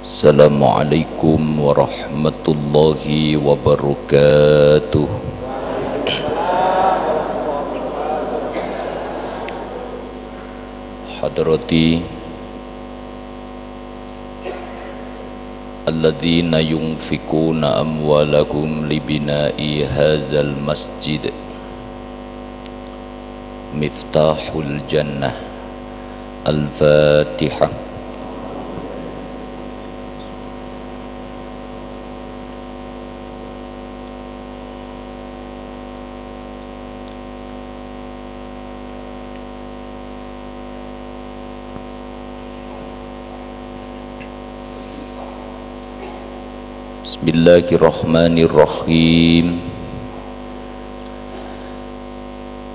Assalamualaikum warahmatullahi wabarakatuh. Hadrati alladzina yunfikuna amwalakum libina'i hadzal masjid miftahul jannah. Al-Fatihah. Bismillahirrahmanirrahim.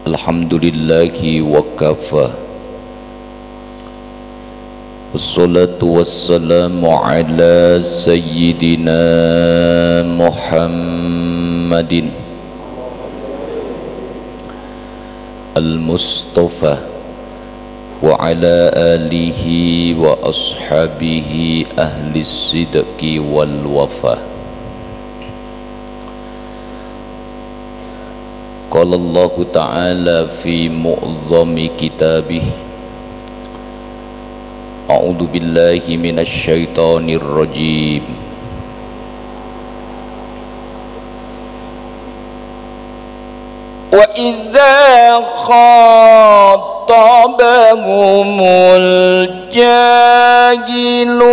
Alhamdulillahi wa kafa. Wassalatu wassalamu ala sayyidina Muhammadin al-Mustafa wa ala alihi wa ashabihi ahli sidqi wal wafa. Qala Allah ta'ala fi mu'zami kitabih, a'udzu billahi minasy syaithanir rajim. Wa idza khatabahumul jahiluna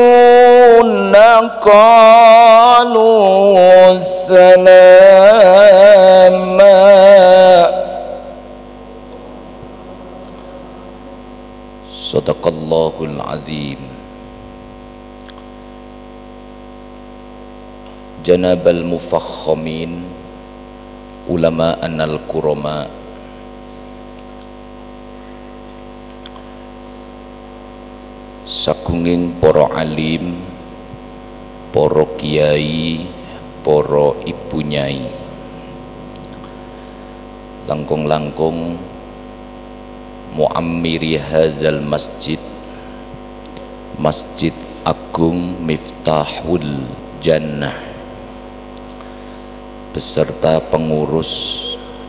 qalu salama. Sadaqallahul azim. Janabal mufakhamin ulama anal kurama, sakunging para alim, para kiai, para ibu nyai, langkung-langkung muammiri hadzal masjid, Masjid Agung Miftahul Jannah, beserta pengurus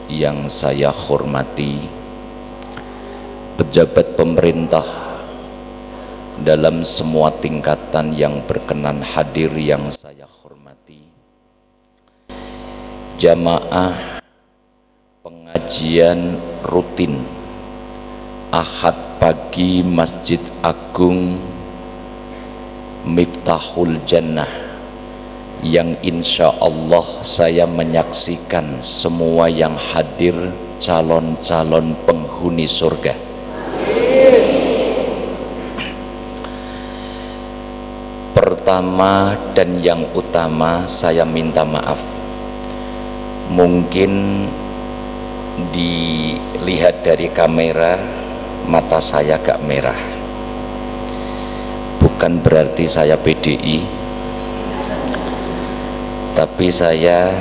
yang saya hormati, pejabat pemerintah dalam semua tingkatan yang berkenan hadir yang saya hormati, jamaah pengajian rutin Ahad pagi Masjid Agung Miftahul Jannah, yang insya Allah saya menyaksikan semua yang hadir calon-calon penghuni surga. Pertama dan yang utama, saya minta maaf, mungkin dilihat dari kamera mata saya agak merah. Bukan berarti saya PDI, tapi saya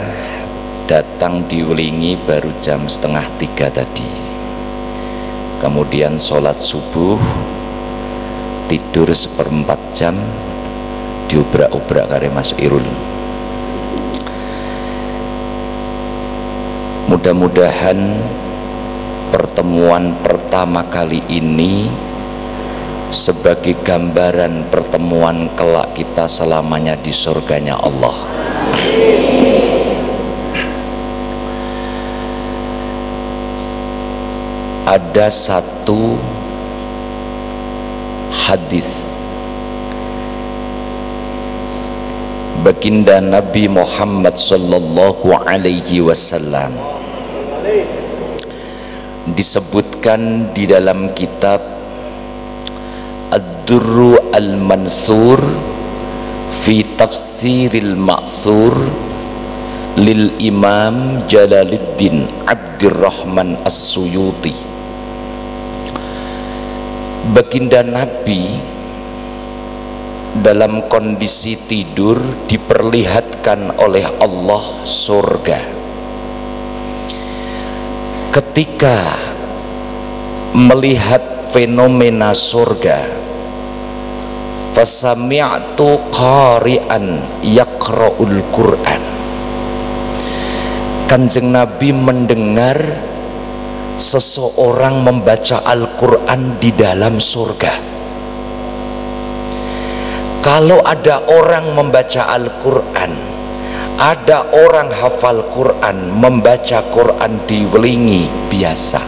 datang diulingi baru jam 2:30 tadi, kemudian sholat subuh, tidur 1/4 jam, diobrak-obrak kare Mas Irul. Mudah-mudahan pertemuan pertama kali ini sebagai gambaran pertemuan kelak kita selamanya di surganya Allah. Ada satu hadis baginda Nabi Muhammad sallallahu alaihi wasallam, disebutkan di dalam kitab Ad-Durru Al-Mansur fi Tafsiril Ma'sur lil Imam Jalaluddin Abdurrahman As-Suyuti. Baginda Nabi dalam kondisi tidur diperlihatkan oleh Allah surga. Ketika melihat fenomena surga, fasami'tu qari'an yaqra'ul Qur'an. Kanjeng Nabi mendengar seseorang membaca Al-Quran di dalam surga. Kalau ada orang membaca Al-Quran, ada orang hafal Quran, membaca Quran diwelingi biasa.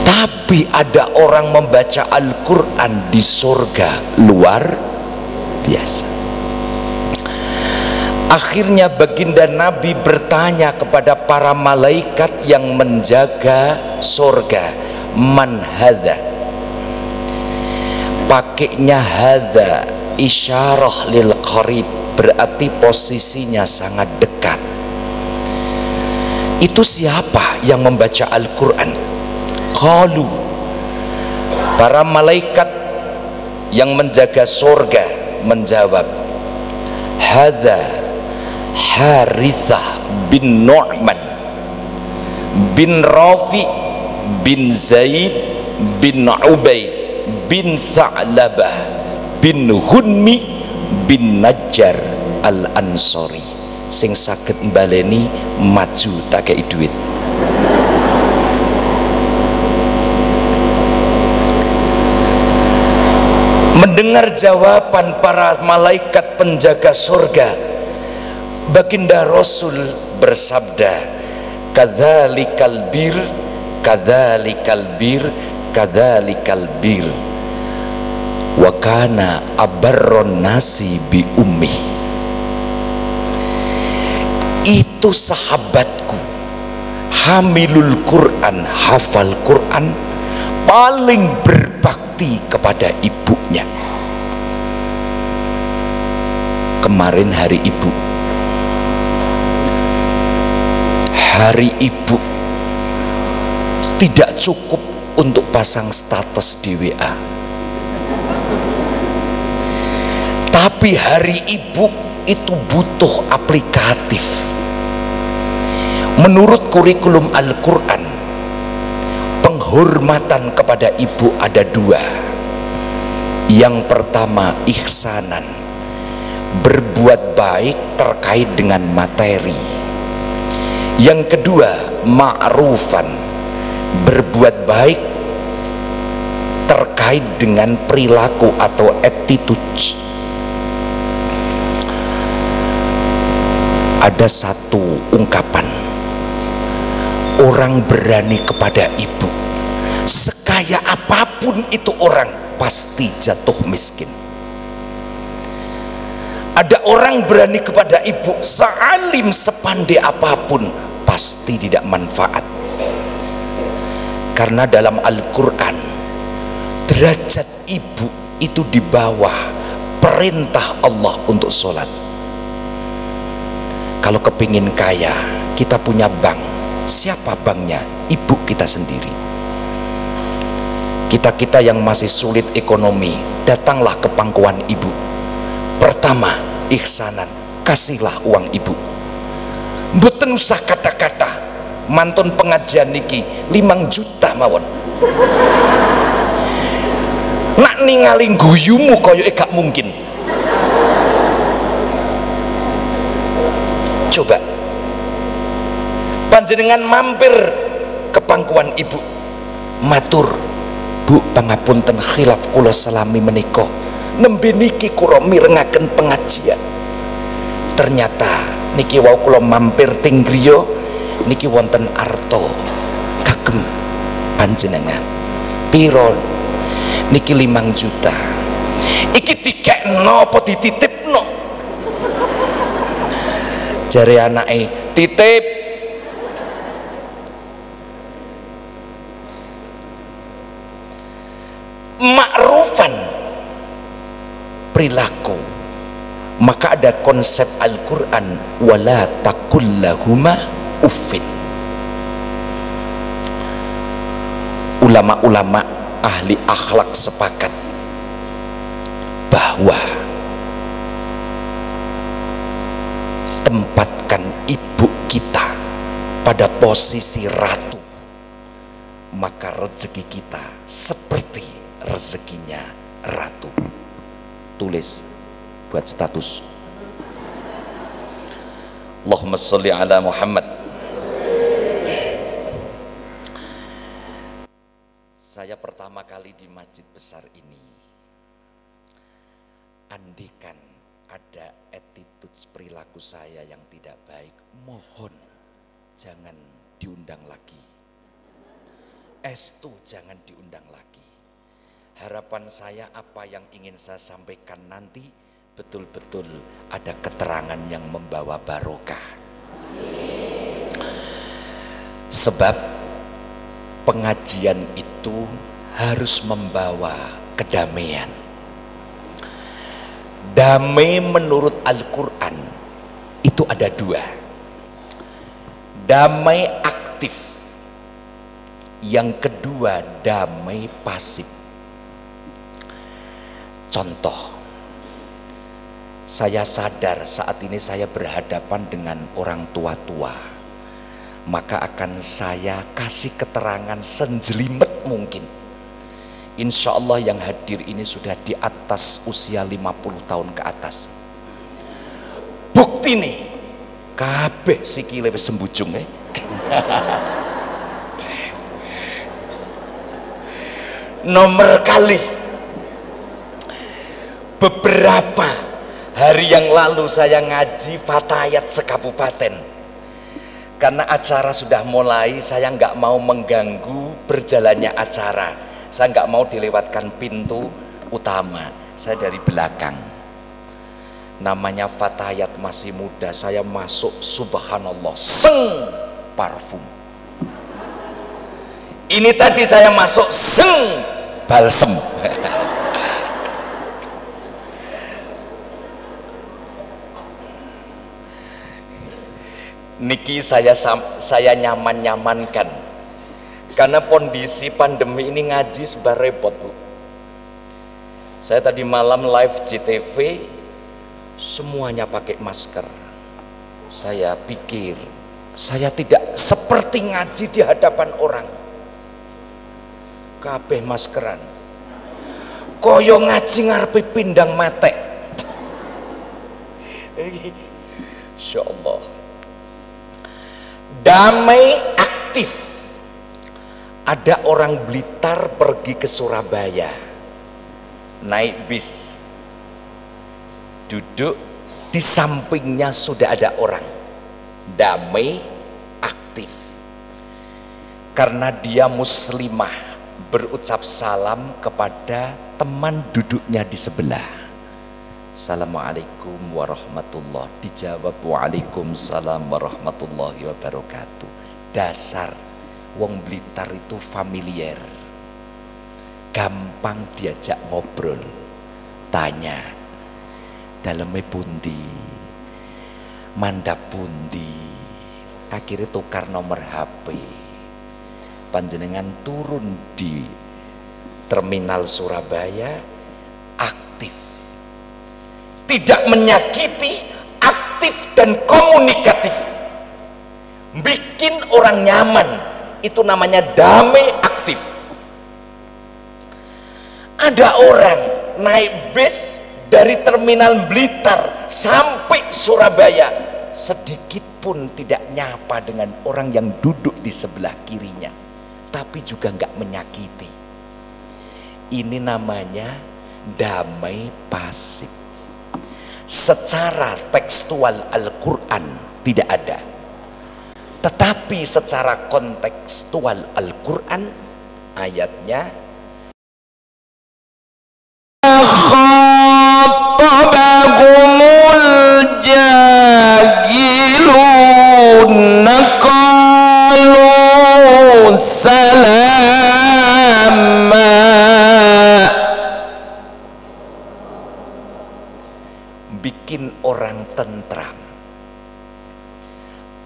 Tapi ada orang membaca Al-Quran di surga luar biasa. Akhirnya baginda Nabi bertanya kepada para malaikat yang menjaga surga, man hadza? Pakainya hadza isyarah lil qarib, berarti posisinya sangat dekat. Itu siapa yang membaca Al-Quran? Qalu, para malaikat yang menjaga surga menjawab, hadza Harithah bin Nu'man bin Rafi bin Zaid bin Ubaid bin Tha'labah bin Hunmi bin Najjar al-Ansori, sing saged mbaleni maju tak kei duit. Mendengar jawaban para malaikat penjaga surga, baginda Rasul bersabda, kadzalikal bir, kadzalikal bir, kadzalikal bir, wa kana abarron nasi bi ummi. Itu sahabatku, hamilul Quran, hafal Quran, paling berbakti kepada ibunya. Kemarin hari ibu, hari ibu tidak cukup untuk pasang status di WA, tapi hari ibu itu butuh aplikatif. Menurut kurikulum Al-Quran, penghormatan kepada ibu ada dua. Yang pertama ihsanan, berbuat baik terkait dengan materi. Yang kedua ma'rufan, berbuat baik terkait dengan perilaku atau attitude. Ada satu ungkapan, orang berani kepada ibu, sekaya apapun itu orang pasti jatuh miskin. Ada orang berani kepada ibu, sealim sepandai apapun pasti tidak manfaat. Karena dalam Al-Quran, derajat ibu itu di bawah perintah Allah untuk sholat. Kalau kepingin kaya, kita punya bank. Siapa banknya? Ibu kita sendiri. Kita yang masih sulit ekonomi, datanglah ke pangkuan ibu. Pertama, ihsanan, kasihlah uang ibu. Mboten usah kata-kata, mantun pengajian niki 5 juta mawon. Nak ningali guyumu koyo gak mungkin. Coba panjenengan mampir ke pangkuan ibu, matur, Bu, pangapunten khilaf kula salami menika, nembe niki kula mirengaken pengajian. Ternyata niki wau kula mampir teng griya niki wonten arta kagem panjenengan. Piro? Niki 5 juta. Iki dikekno apa dititipno? Jare anake, titip. Ma'rufan, perilaku. Maka ada konsep Al-Quran, wala taqul lahuma uffin. Ulama-ulama ahli akhlak sepakat bahwa tempatkan ibu kita pada posisi ratu, maka rezeki kita seperti rezekinya ratu. Tulis buat status. Allahumma sholli ala Muhammad. Saya pertama kali di masjid besar ini, andikan ada attitude perilaku saya yang tidak baik, mohon jangan diundang lagi. Estu jangan diundang lagi. Harapan saya apa yang ingin saya sampaikan nanti betul-betul ada keterangan yang membawa barokah. Sebab pengajian itu harus membawa kedamaian. Damai menurut Al-Quran itu ada dua. Damai aktif, yang kedua damai pasif. Contoh, saya sadar saat ini saya berhadapan dengan orang tua-tua, maka akan saya kasih keterangan senjelimet mungkin. Insya Allah yang hadir ini sudah di atas usia 50 tahun ke atas. Bukti nih, kabeh sikile wis sembujung Nomor kali, beberapa hari yang lalu saya ngaji Fatayat sekabupaten. Karena acara sudah mulai, saya nggak mau mengganggu berjalannya acara. Saya nggak mau dilewatkan pintu utama. Saya dari belakang. Namanya Fatayat masih muda. Saya masuk, subhanallah, seng parfum. Ini tadi saya masuk, seng balsem. Niki saya nyaman-nyamankan karena kondisi pandemi ini ngaji sebar repot, Bu. Saya tadi malam live JTV semuanya pakai masker. Saya pikir saya tidak seperti ngaji di hadapan orang, kabeh maskeran, koyo ngaji ngarepe pindang mate. Insyaallah. Damai aktif. Ada orang Blitar pergi ke Surabaya, naik bis, duduk di sampingnya sudah ada orang. Damai aktif. Karena dia muslimah, berucap salam kepada teman duduknya di sebelah. Assalamualaikum warahmatullahi. Dijawab waalaikumsalam warahmatullahi wabarakatuh. Dasar wong Blitar itu familiar, gampang diajak ngobrol. Tanya daleme pundi, mandap pundi, akhirnya tukar nomor HP. Panjenengan turun di terminal Surabaya, aktif, tidak menyakiti, aktif dan komunikatif, bikin orang nyaman. Itu namanya damai aktif. Ada orang naik bis dari terminal Blitar sampai Surabaya, sedikit pun tidak nyapa dengan orang yang duduk di sebelah kirinya, tapi juga nggak menyakiti. Ini namanya damai pasif. Secara tekstual Al-Quran tidak ada, tetapi secara kontekstual Al-Quran ayatnya khatabahumul jahilun qalu salama. Bikin orang tentram.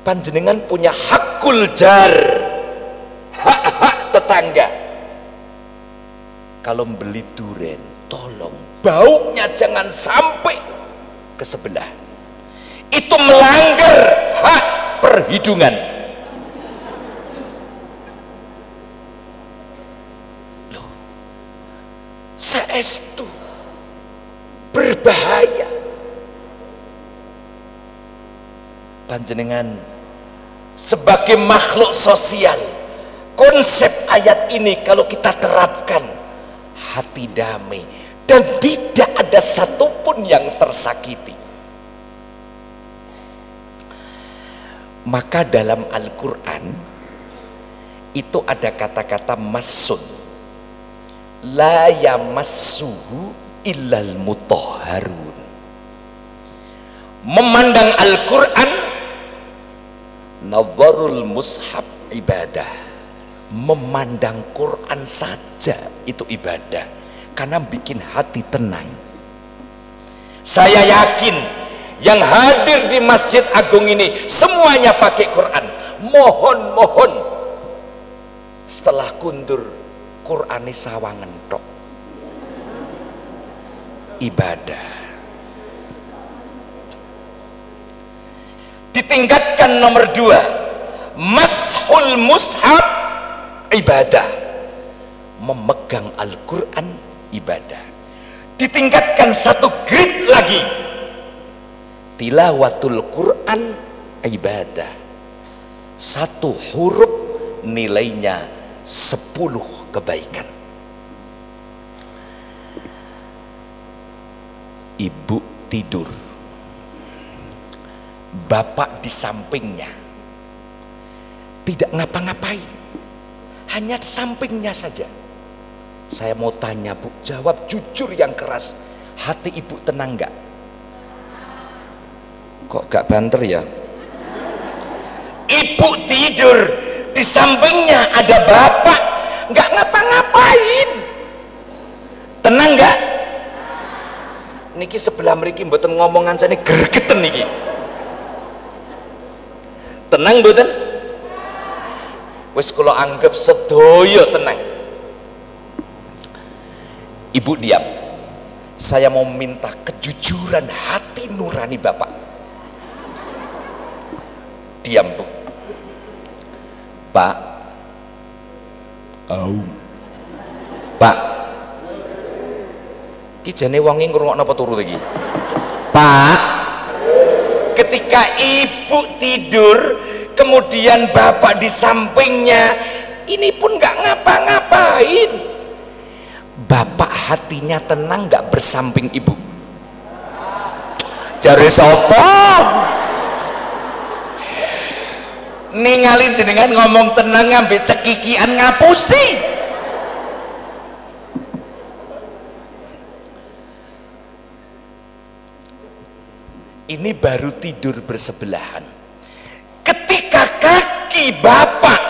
Panjenengan punya hakul jar, hak-hak tetangga. Kalau beli duren, tolong baunya jangan sampai ke sebelah. Itu melanggar hak perhidungan. Loh, saestu berbahaya. Panjenengan sebagai makhluk sosial, konsep ayat ini kalau kita terapkan, hati damai dan tidak ada satupun yang tersakiti. Maka dalam Al-Quran itu ada kata-kata masun, la yamassuhu illal mutahharun. Memandang Al-Quran, nazarul mushaf ibadah. Memandang Quran saja itu ibadah, karena bikin hati tenang. Saya yakin yang hadir di Masjid Agung ini semuanya pakai Quran. Mohon setelah kundur Qurane sawangen tok. Ibadah. Ditingkatkan nomor 2, mashul mushaf ibadah. Memegang Al-Quran ibadah. Ditingkatkan satu grade lagi, tilawatul Quran ibadah. Satu huruf nilainya 10 kebaikan. Ibu tidur, bapak di sampingnya, tidak ngapa-ngapain, hanya di sampingnya saja. Saya mau tanya Bu, jawab jujur yang keras, hati ibu tenang nggak? Kok gak banter ya? Ibu tidur, di sampingnya ada bapak, nggak ngapa-ngapain, tenang nggak? Niki sebelah mriki mboten ngomongan saya gregeten niki. Tenang mboten? Wis kula anggap sedaya tenang. Ibu diam. Saya mau minta kejujuran hati nurani bapak. Diam Bu. Pak. Pak. Ki jane wonge ngrungokno apa turu iki? Pak. Ketika ibu tidur, kemudian bapak di sampingnya, ini pun nggak ngapa-ngapain. Bapak hatinya tenang nggak bersamping ibu? Jare sapa? Ningali jenengan ngomong tenang ngambil cekikian ngapusi. Ini baru tidur bersebelahan. Ketika kaki bapak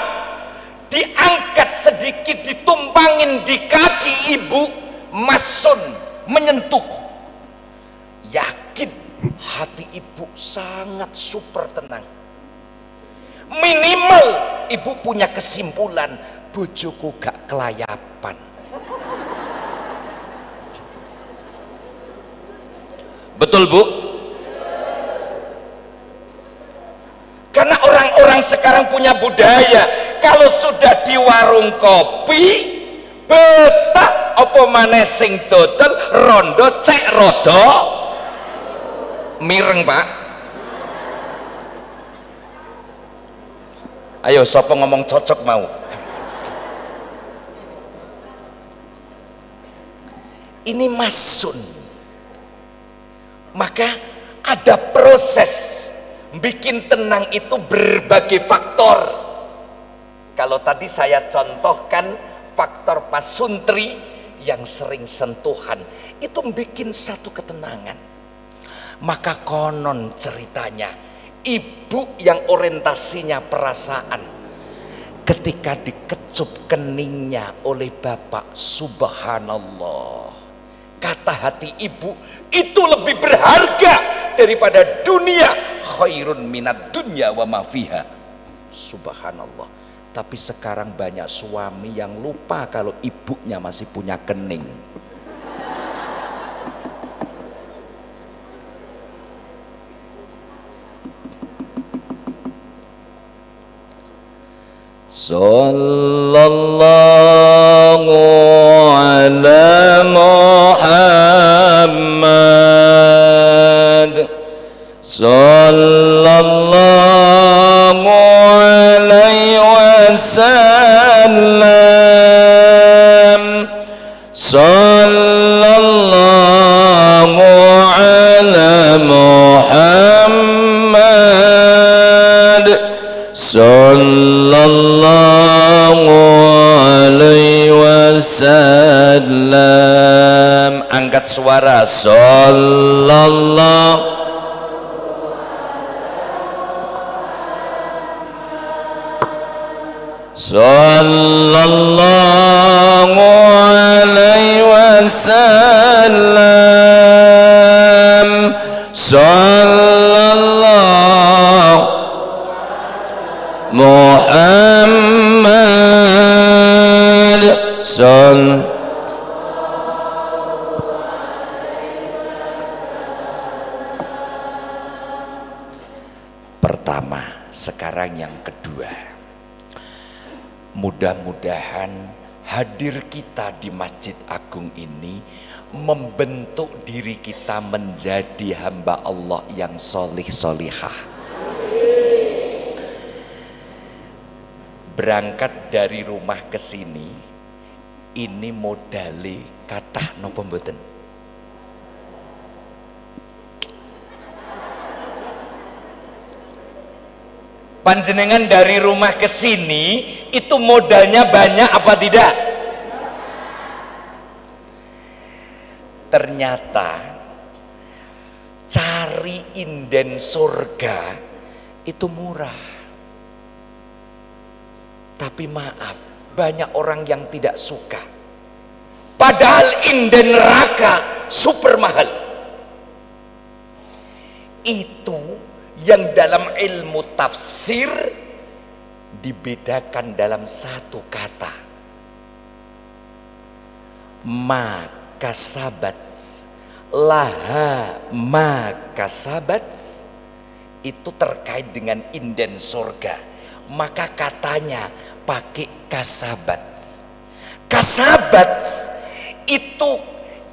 diangkat sedikit, ditumpangin di kaki ibu, masun menyentuh, yakin hati ibu sangat super tenang. Minimal ibu punya kesimpulan, bojoku gak kelayapan. Betul Bu? Karena orang-orang sekarang punya budaya, kalau sudah di warung kopi betah apa maneh sing dodol rondo cek rodo mireng Pak. Ayo sapa ngomong cocok mau. Ini masun. Maka ada proses bikin tenang itu berbagai faktor. Kalau tadi saya contohkan faktor pasuntri yang sering sentuhan, itu bikin satu ketenangan. Maka konon ceritanya, ibu yang orientasinya perasaan, ketika dikecup keningnya oleh bapak, subhanallah, kata hati ibu, itu lebih berharga daripada dunia, khairun minad dunya wa ma fiha. Subhanallah. Tapi sekarang banyak suami yang lupa kalau ibunya masih punya kening. Sallallahu ala Muhammad sallallahu alaihi wasallam, sallallahu ala Muhammad, sallallahu alaihi wasallam. Angkat suara, sallallahu. Sallallahu alaihi wasallam, sallallahu Muhammad, pertama. Sekarang yang kedua. Mudah-mudahan hadir kita di Masjid Agung ini membentuk diri kita menjadi hamba Allah yang solih solihah. Berangkat dari rumah ke sini, ini modali kathah napa mboten? Panjenengan dari rumah ke sini itu modalnya banyak apa tidak? Ternyata cari inden surga itu murah. Tapi maaf, banyak orang yang tidak suka. Padahal inden neraka super mahal. Itu yang dalam ilmu tafsir dibedakan dalam satu kata, maka sabat laha, maka sabat itu terkait dengan inden surga, maka katanya pakai kasabat. Kasabat itu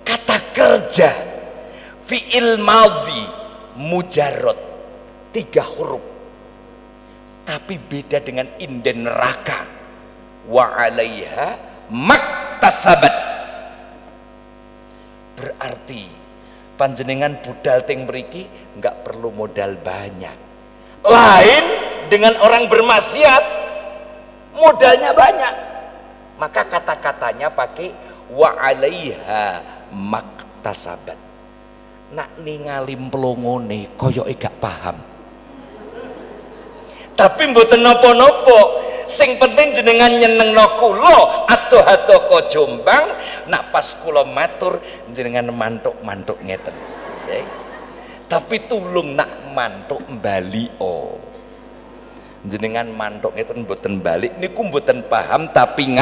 kata kerja fi'il madhi mujarrad, 3 huruf, tapi beda dengan inden neraka, wa 'alaiha maktasabat. Berarti panjenengan budal teng mriki enggak perlu modal banyak. Lain dengan orang bermaksiat, modalnya banyak, maka kata-katanya pakai wa 'alaiha maktasabat. Nak ningali mplongone koyoke gak paham. Tapi mboten napa-napa, sing penting jenengan nyenengno kula atuh-atuh Jombang. Nak pas kula matur jenengan mantuk-mantuk ngeten, okay? Tapi tulung nak mantuk bali jenengan mantuk ngeten mboten balik niku mboten paham tapi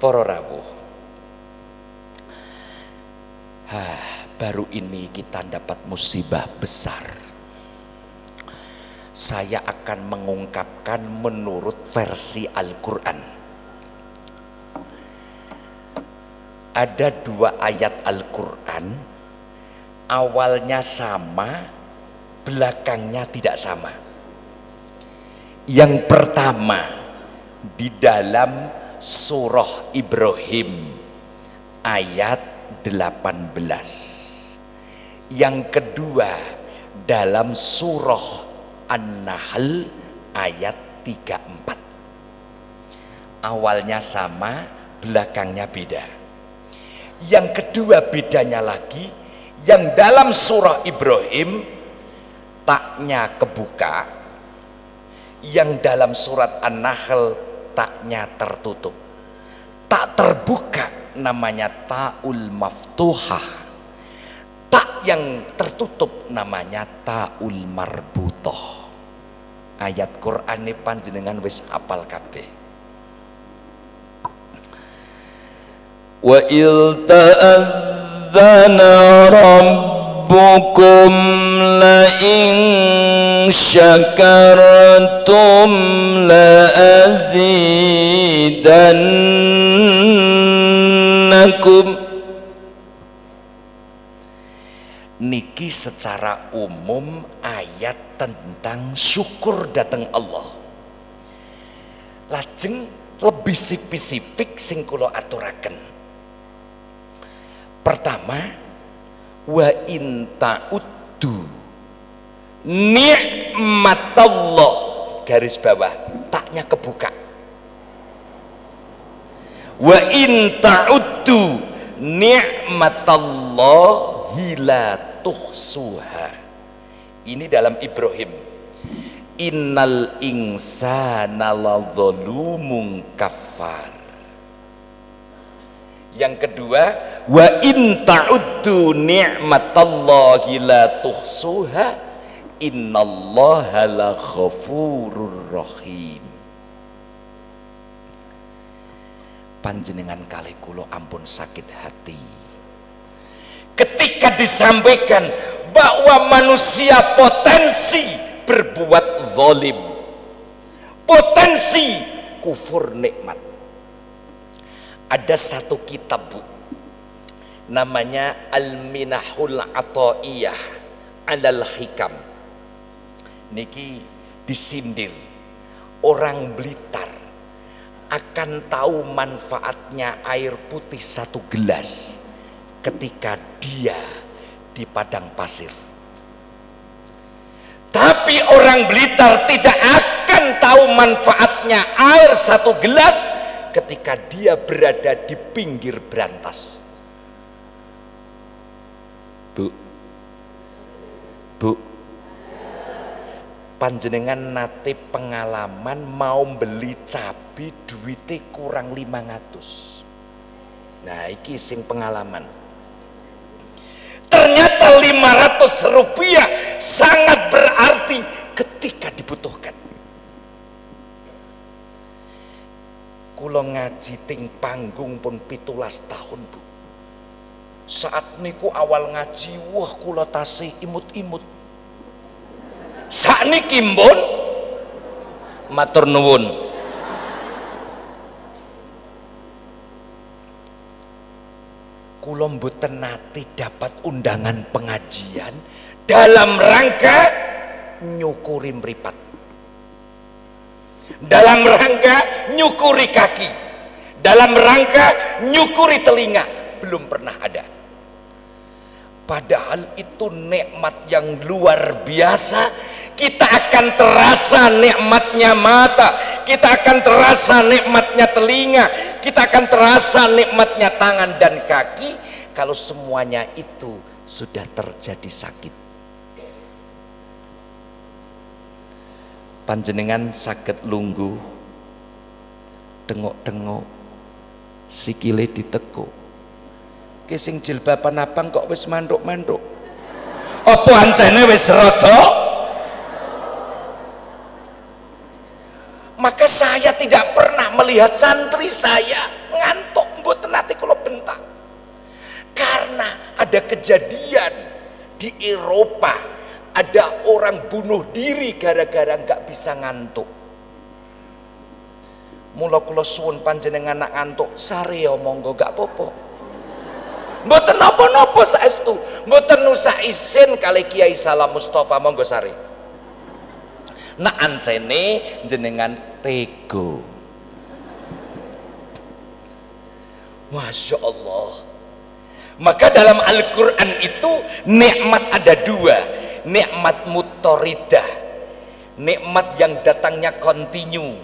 para rawuh. Baru ini kita dapat musibah besar. Saya akan mengungkapkan menurut versi Al-Quran. Ada 2 ayat Al-Quran, awalnya sama, belakangnya tidak sama. Yang pertama di dalam surah Ibrahim ayat 18. Yang kedua dalam surah An-Nahl ayat 34. Awalnya sama, belakangnya beda. Yang kedua bedanya lagi, yang dalam surah Ibrahim taknya kebuka, yang dalam surat An-Nahl taknya tertutup. Tak terbuka namanya ta'ul maftuhah, tak yang tertutup namanya ta'ul marbutoh. Ayat Quran ini panjenengan wis apal kabeh. Wa il ta'adzana rabbukum la in syakartum la azidannakum dinakum. Niki secara umum ayat tentang syukur datang Allah. Lajeng lebih spesifik sing kula aturaken. Pertama, wa in ta'uddu ni'matallah, garis bawah, taknya kebuka. Wa in ta'uddu ni'matallahi la tuhsuha. Ini dalam Ibrahim. Innal insana ladzalumun kafar. Yang kedua, wa in ta'uddu ni'matallahi la tuhsuha innallaha la ghafurur rahim. Panjenengan kalih kula ampun sakit hati ketika disampaikan bahwa manusia potensi berbuat zalim, potensi kufur nikmat. Ada satu kitab, Bu, namanya Al-Minahul Ata'iyah Alal Hikam. Niki disindir orang Blitar akan tahu manfaatnya air putih satu gelas ketika dia di padang pasir. Tapi orang Blitar tidak akan tahu manfaatnya air satu gelas ketika dia berada di pinggir berantas. Bu, panjenengan nate pengalaman mau beli cabai duitnya kurang 500. Nah, iki sing pengalaman. Ternyata 500 rupiah sangat berarti ketika dibutuhkan. Kula ngaji ting panggung pun 17 tahun, Bu. Saat niku awal ngaji, wah kula tasih imut-imut. Sakniki mbon matur nuwun. Kula mboten nate dapat undangan pengajian dalam rangka nyukuri mripat, dalam rangka nyukuri kaki, dalam rangka nyukuri telinga, belum pernah ada. Padahal itu nikmat yang luar biasa. Kita akan terasa nikmatnya mata, kita akan terasa nikmatnya telinga, kita akan terasa nikmatnya tangan dan kaki kalau semuanya itu sudah terjadi sakit. Panjenengan saged lungguh, tengok-tengok sikile ditekuk. Ki sing jilbaban abang kok wis manduk-manduk. Apa ancene wis rada? Maka saya tidak pernah melihat santri saya ngantuk, mboten nate kula bentak. Karena ada kejadian di Eropa, ada orang bunuh diri gara-gara nggak bisa ngantuk. Mula kula suwun panjenengan nak ngantuk, sare ya monggo gak apa-apa. Mboten napa-napa saestu, mboten nusa isin kali Kiai Salam Mustafa, monggo sare. Nak ancene jenengan tego. Masya Allah. Maka dalam Al-Quran itu nikmat ada dua. Nikmat mutoridah, nikmat yang datangnya kontinu.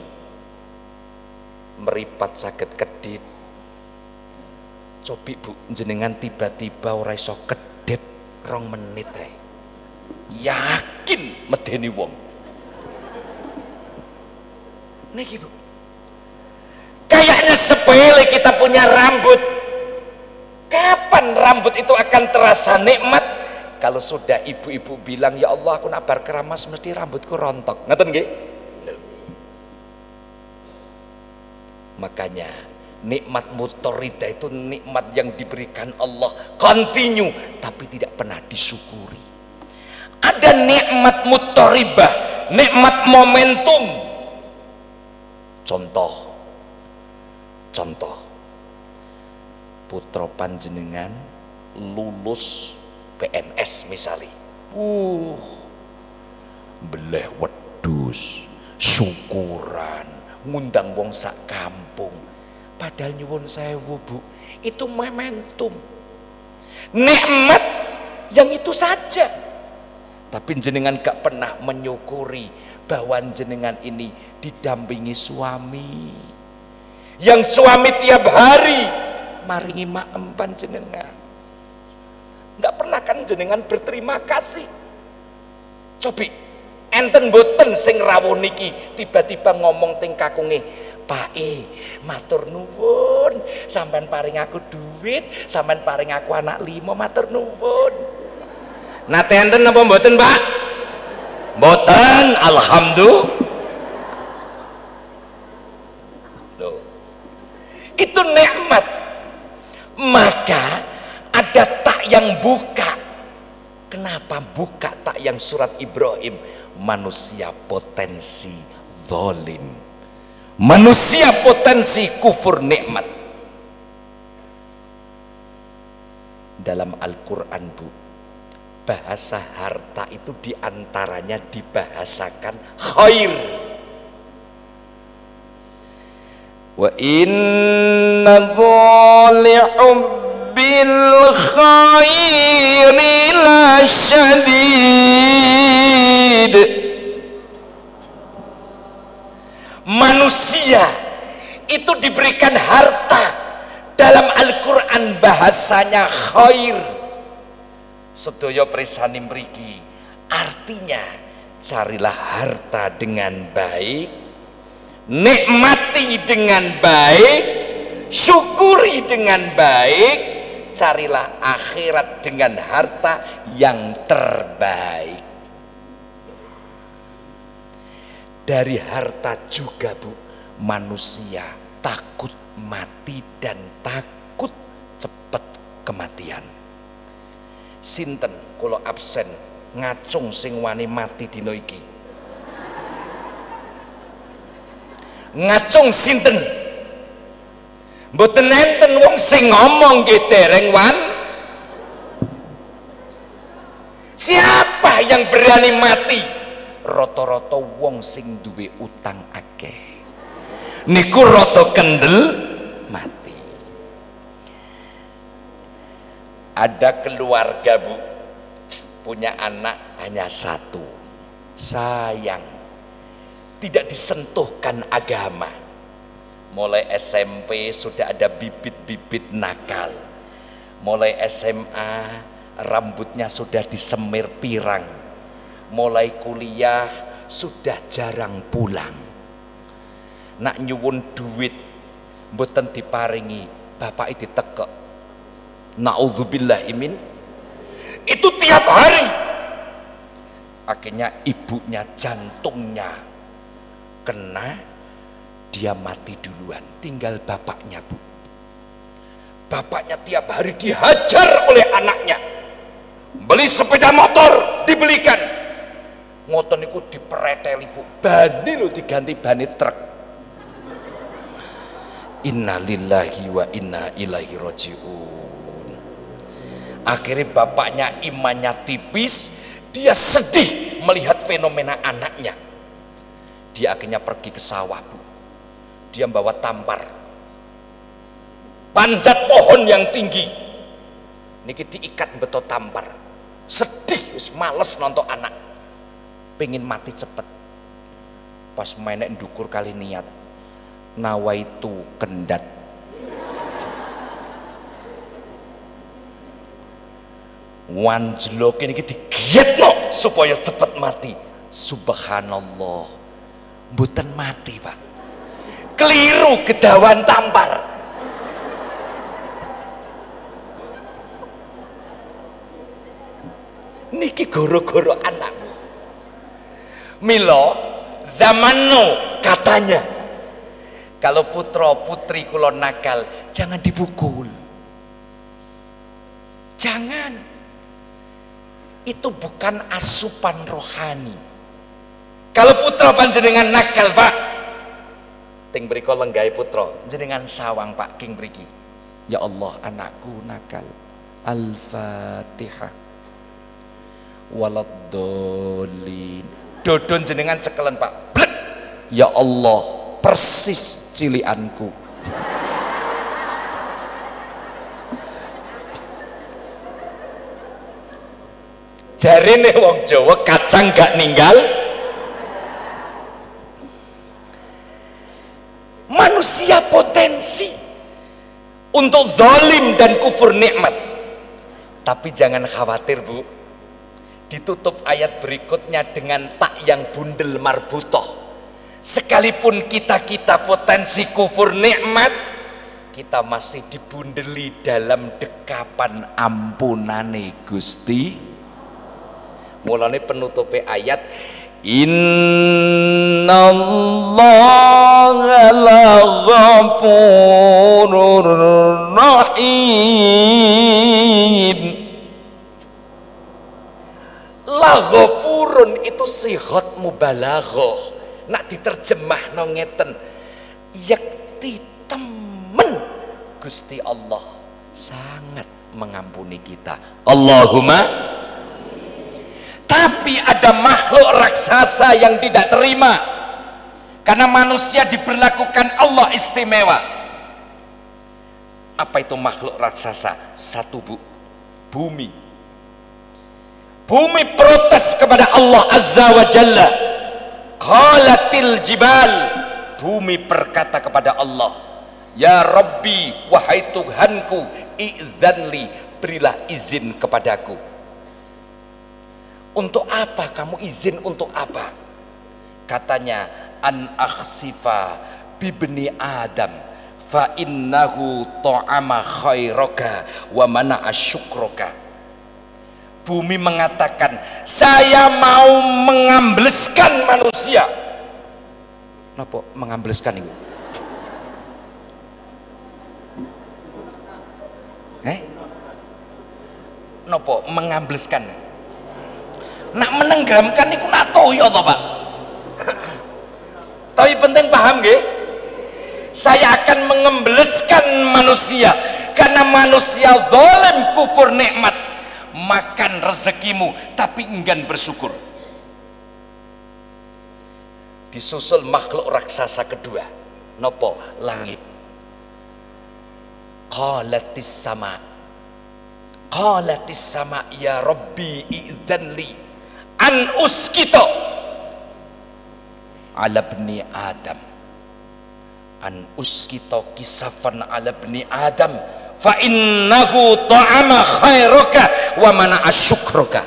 Meripat saged kedip. Cobi Bu, jenengan tiba-tiba ora iso kedip 2 menit ae. Yakin medeni wong. Niki Bu, kayaknya sepele kita punya rambut. Kapan rambut itu akan terasa nikmat? Kalau sudah ibu-ibu bilang, ya Allah aku nak bar keramas mesti rambutku rontok. Ngaten nggih? Makanya nikmat mutorida itu nikmat yang diberikan Allah kontinu tapi tidak pernah disyukuri. Ada nikmat mutoribah, nikmat momentum. Contoh putra panjenengan lulus PNS misalnya, beleh wedhus syukuran ngundang wong sak kampung, padahal nyuwun sewu Bu, itu momentum nikmat yang itu saja, tapi jenengan gak pernah menyukuri bahwa jenengan ini didampingi suami, yang suami tiap hari maringi maem panjenengan. Nggak pernah kan jenengan berterima kasih. Cobi enten boten sing rawuh niki tiba-tiba ngomong teng kakunge, Pak matur nuwun sampean paring aku duit, sampean paring aku anak 5, matur nuwun. Nate enten apa mboten Pak? Mboten, alhamdulillah. Itu nikmat. Maka ada tak yang buka. Kenapa buka tak yang surat Ibrahim? Manusia potensi zalim, manusia potensi kufur nikmat. Dalam Al-Quran Bu, bahasa harta itu diantaranya dibahasakan khair. Wa innahu li'ubbil khairi lasyadid. Manusia itu diberikan harta, dalam Al-Quran bahasanya khair. Sedaya presani mriki artinya carilah harta dengan baik, nikmati dengan baik, syukuri dengan baik, carilah akhirat dengan harta yang terbaik. Dari harta juga Bu, manusia takut mati dan takut cepat kematian. Sinten kula absen ngacung sing wani mati dina iki? Ngacung sinten? Mboten enten wong sing ngomong nggih dereng wan. Siapa yang berani mati? Rata-rata wong sing duwe utang akeh. Niku rada kendel mati. Ada keluarga Bu, punya anak hanya satu, sayang, tidak disentuhkan agama. Mulai SMP sudah ada bibit-bibit nakal, mulai SMA rambutnya sudah disemir pirang, mulai kuliah sudah jarang pulang. Nak nyuwun duit mboten diparingi, bapak itu tekek. Naudzubillah imin, itu tiap hari. Akhirnya ibunya jantungnya kena, dia mati duluan, tinggal bapaknya Bu. Bapaknya tiap hari dihajar oleh anaknya, beli sepeda motor dibelikan, ngoten niku dipereteli Bu, bani lo diganti bani truk. Inna lillahi wa inna ilaihi raji'un. Akhirnya bapaknya imannya tipis, dia sedih melihat fenomena anaknya. Dia akhirnya pergi ke sawah Bu, dia bawa tampar, panjat pohon yang tinggi niki diikat beto tampar, sedih wis males nonton anak, pengen mati cepet. Pas mainnya ndukur kali niat, nawaitu kendat, wanjlok ini digietno supaya cepet mati. Subhanallah, mboten mati Pak, keliru gedawan tampar. Niki goro-goro anak Bu. Milo zamanno katanya, kalau putra putri kula nakal jangan dipukul, jangan. Itu bukan asupan rohani. Kalau putra panjenengan nakal Pak, ting mriko lenggahe putra jenengan sawang Pak king mriki, Ya Allah, anakku nakal. Al-Fatihah. Waladdallin. Dodon jenengan sekelen Pak. Blek. Ya Allah, persis cilianku. Jarine wong Jawa kacang gak ninggal. Manusia potensi untuk zalim dan kufur nikmat. Tapi jangan khawatir Bu, ditutup ayat berikutnya dengan tak yang bundel marbutoh. Sekalipun kita potensi kufur nikmat, kita masih dibundeli dalam dekapan ampunane Gusti. Mulane penutupe ayat, innallaha laghafurur rahim. Laghafurun itu sihat mubalaghah. Nak diterjemah no ngeten, yakti temen Gusti Allah sangat mengampuni kita. Allahumma. Tapi ada makhluk raksasa yang tidak terima karena manusia diperlakukan Allah istimewa. Apa itu makhluk raksasa? Satu Bu, bumi. Bumi protes kepada Allah Azza wa Jalla. Qalatil jibal. Bumi berkata kepada Allah, ya Rabbi, wahai Tuhanku, idzanli, berilah izin kepadaku. Untuk apa kamu izin, untuk apa? Katanya, an akhsifa bibni Adam fa innahu ta'ama khairaka wa mana'a syukraka. Bumi mengatakan, saya mau mengambleskan manusia. Napa mengambleskan itu? Napa mengambleskan? Nak menenggelamkan itu nak toyo toh Pak. Tapi penting paham nggih? Saya akan mengembleskan manusia karena manusia zalim kufur nikmat, makan rezekimu tapi enggan bersyukur. Disusul makhluk raksasa kedua, nopo? Langit. Qalatis sama, qalatis sama, ya Rabbi idzanli an uskito ala bni Adam, an uskito kisafan ala bni Adam fa innahu ta'ama khairaka wa mana'a syukraka.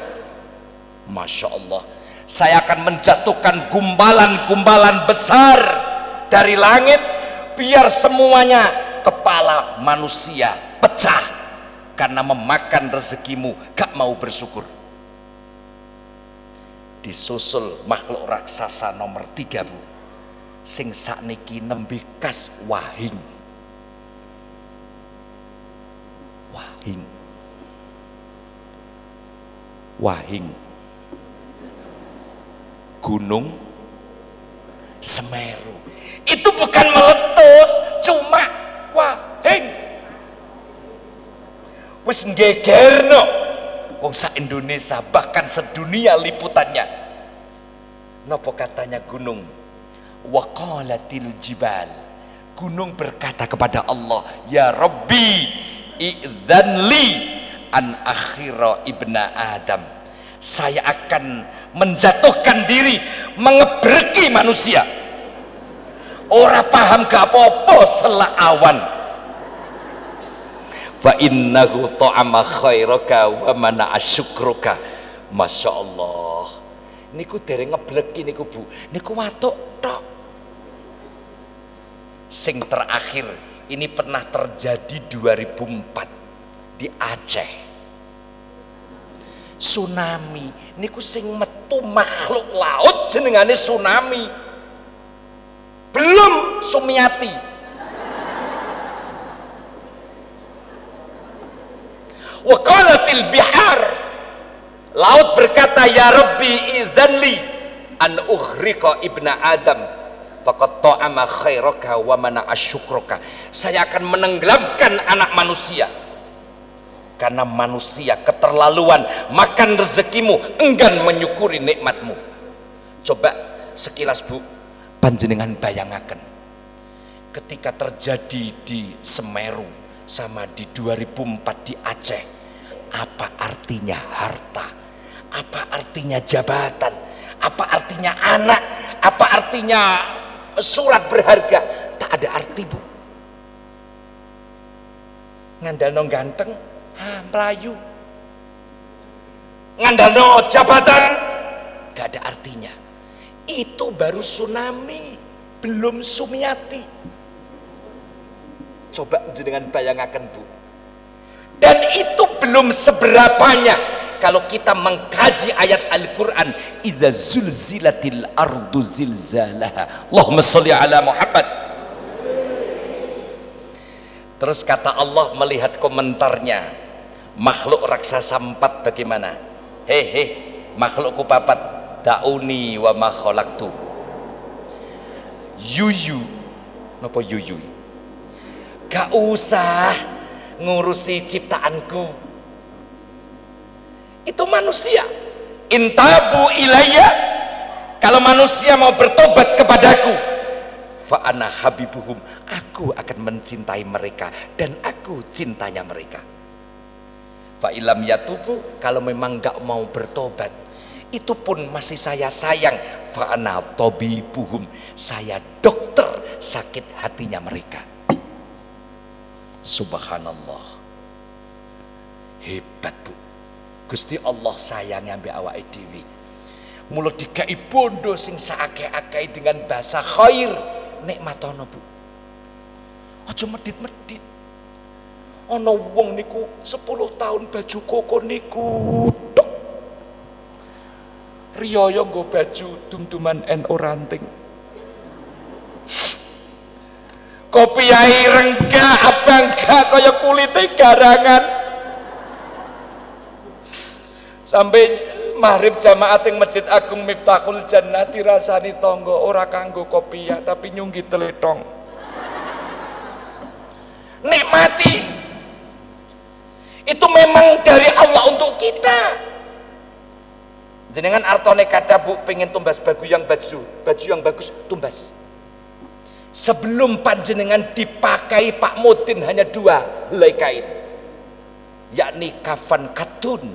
Masya Allah, saya akan menjatuhkan gumbalan-gumbalan besar dari langit biar semuanya kepala manusia pecah karena memakan rezekimu gak mau bersyukur. Disusul makhluk raksasa nomor 3 Bu, sing sakniki nembe kas wahing. Wahing, wahing, Gunung Semeru. Itu bukan meletus, cuma wahing. Wis nggegerno wong sak Indonesia, bahkan sedunia liputannya. Napa katanya gunung? Wa qalatil jibal. Gunung berkata kepada Allah, ya Rabbi idzanli an akhira ibna Adam. Saya akan menjatuhkan diri, mengebreki manusia. Ora paham gak apa-apa selak awan. Fa innahu ta'ama khairaka wa mana'a syukruka. Masya Allah, niku dereng ngebleki niku Bu, niku watuk tok. Sing terakhir ini pernah terjadi 2004 di Aceh. Tsunami niku sing metu makhluk laut jenengane tsunami, belum Sumiati. Wa qalatil bihar, laut berkata, ya Rabbi idzanli an ughriqa ibna Adam faqad ta'ama khairaka wa mana'a syukraka. Saya akan menenggelamkan anak manusia karena manusia keterlaluan makan rezekimu, enggan menyukuri nikmatmu. Coba sekilas Bu, panjenengan bayangaken ketika terjadi di Semeru sama di 2004 di Aceh, apa artinya harta, apa artinya jabatan, apa artinya anak, apa artinya surat berharga? Tak ada arti Bu. Ngandalno ganteng, melayu, ngandalno jabatan, gak ada artinya. Itu baru tsunami, belum Sumiati. Coba dengan bayangaken Bu. Dan itu belum seberapanya kalau kita mengkaji ayat Al-Quran, idza zulzilatil ardu zilzalaha. Allahumma sholli ala Muhammad. Terus kata Allah melihat komentarnya, makhluk raksasa 4 bagaimana? Hehe, makhlukku 4, dauni wa ma khalaqtu. Yuyu, napa yuyu? Gak usah ngurusi ciptaanku. Itu manusia. Intabu ilayya, kalau manusia mau bertobat kepadaku, fa ana habibuhum, aku akan mencintai mereka dan aku cintanya mereka. Fa ilam yatubu, kalau memang gak mau bertobat, itu pun masih saya sayang. Fa ana tabibuhum, saya dokter sakit hatinya mereka. Subhanallah, hebat Bu. Gusti Allah sayang ambek awake dhewe. Mula dikai bondo sing saakeh-akeh dengan bahasa khair, nikmatono Bu. Aja medit-medit. Ana wong niku 10 tahun baju koko niku tok. Riyaya nggo baju dum-duman NU ranting. Kopiai renggak abang gak kaya kulite garangan. Sampai maghrib jamaat ing Masjid Agung Miftahul Jannah dirasani tangga ora kanggo kopiah tapi nyunggi teletong. Nikmati. Itu memang dari Allah untuk kita. Jenengan artone kata Bu pengen tumbas baju yang bagus tumbas. Sebelum panjenengan dipakai Pak Mudin hanya 2 helai kain, yakni kafan katun.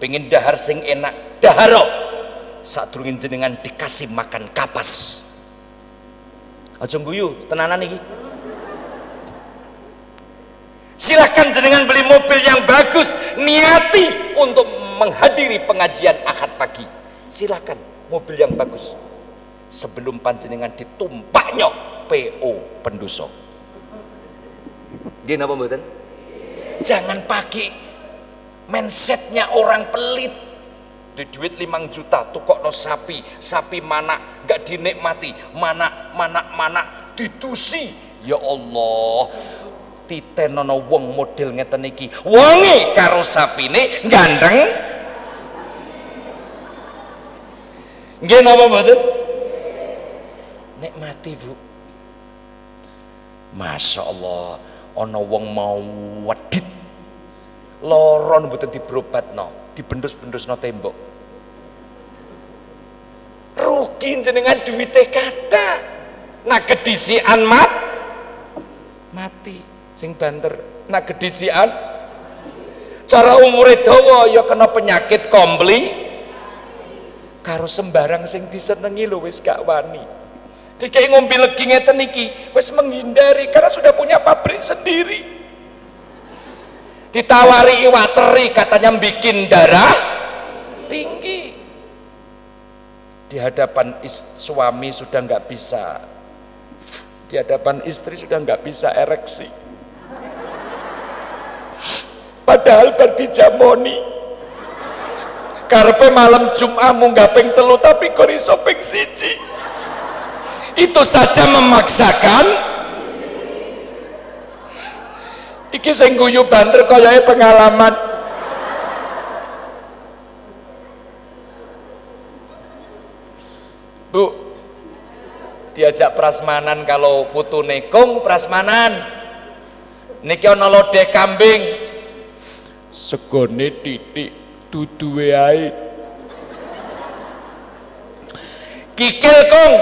Pengen dahar sing enak, daharo sadurunge jenengan dikasih makan kapas. Aja guyu, tenanan iki. Silahkan jenengan beli mobil yang bagus, niati untuk menghadiri pengajian Ahad pagi. Silahkan mobil yang bagus. Sebelum panjenengan ditumpaknya PO pendosa. Nggih napa mboten? Jangan pakai mindsetnya orang pelit. Di duit 5 juta tukokno sapi mana gak dinikmati, mana ditusi. Ya Allah, titenono wong model ngeten iki, wonge karo sapine gandeng. Nggih napa mboten? Nikmati Bu. Masya Allah, ana wong mau wedit loron mboten dibrobatno, dibendus-bendusno tembok. Rugi jenengan duwite kathah. Nah kedisian mati sing banter. Nah kedisian cara umure dawa ya kena penyakit kompli. Karo sembarang sing disenengi lho wis gak wani. Dikai ngombe legi ngeten iki wis menghindari karena sudah punya pabrik sendiri. Ditawari iwak teri katanya bikin darah tinggi. Di hadapan suami sudah nggak bisa, di hadapan istri sudah nggak bisa ereksi. Padahal bertijamoni karepe malam Jumat munggah ping 3 tapi kok iso ping 1. Itu saja memaksakan. Iki sing guyu banter kayae pengalaman. Bu, diajak prasmanan kalau putune kung prasmanan niki ana lodeh kambing segone titik duduhe ae kikil kung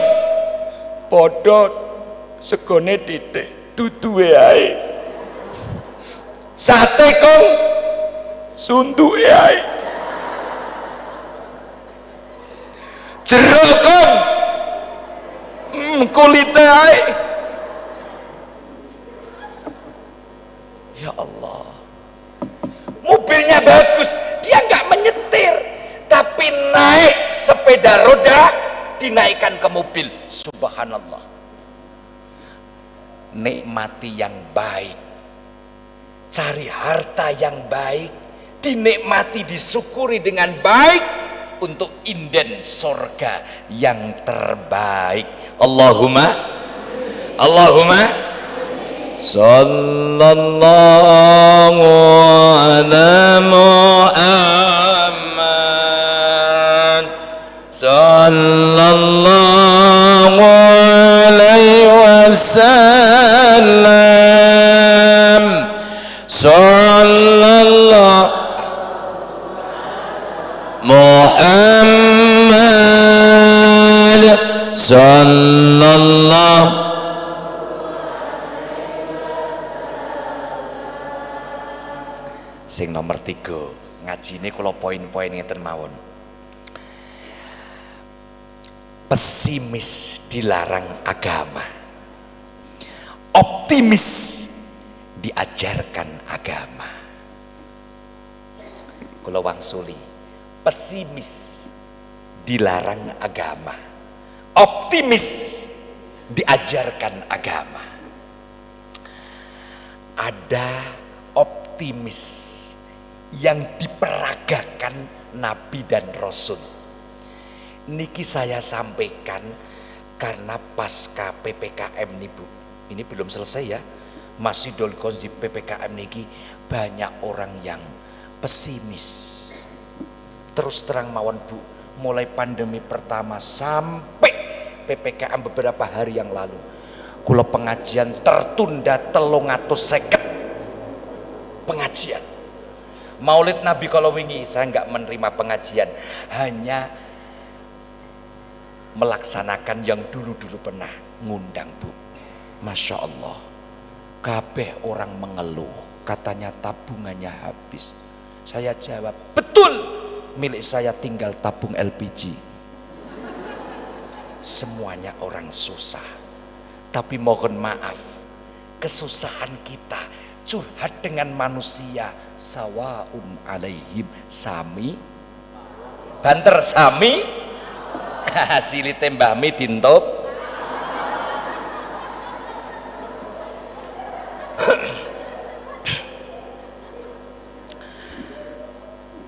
padha segone titik duduhe ae sate kung sunduke ae jeruk kung kulite ae. Ya Allah, mobilnya bagus, dia nggak menyetir tapi naik sepeda roda dinaikkan ke mobil. Subhanallah, nikmati yang baik, cari harta yang baik, dinikmati, disyukuri dengan baik untuk inden sorga yang terbaik. Allahumma sallallahu ala Muhammad sallallahu alaihi wasallam sallallahu Muhammad sallallahu. Sing nomor 3 ngaji ini kalau poin-poin ngeten mawon. Pesimis dilarang agama, optimis diajarkan agama. Kula wangsuli, pesimis dilarang agama, optimis diajarkan agama. Ada optimis yang diperagakan Nabi dan Rasul. Niki saya sampaikan karena pasca PPKM nih Bu, ini belum selesai ya, masih dolkon di PPKM niki banyak orang yang pesimis. Terus terang mawon Bu, mulai pandemi pertama sampai PPKM beberapa hari yang lalu, kula pengajian tertunda 350 pengajian. Maulid Nabi kalau wingi saya nggak menerima pengajian, hanya melaksanakan yang dulu-dulu pernah ngundang Bu. Masya Allah, kabeh orang mengeluh, katanya tabungannya habis. Saya jawab, betul, milik saya tinggal tabung LPG. Semuanya orang susah, tapi mohon maaf, kesusahan kita curhat dengan manusia sawaun alaihim, sami banter sami hasilite Mbah Mi dintop.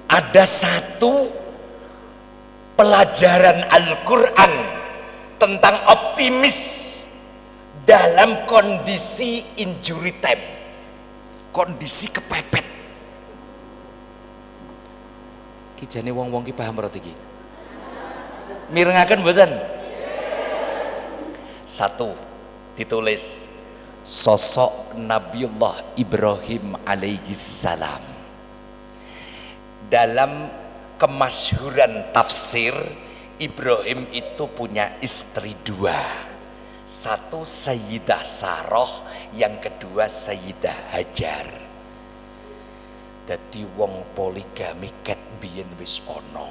Ada satu pelajaran Al-Quran tentang optimis dalam kondisi injury time, kondisi kepepet. Kijane wong-wong ki paham berarti iki. Mirengaken mboten? Satu, ditulis sosok Nabiullah Ibrahim alaihi salam. Dalam kemasyhuran tafsir, Ibrahim itu punya istri 2. Satu Sayyidah Saroh, yang kedua Sayyidah Hajar. Dadi wong poligami ket biyen wis ana,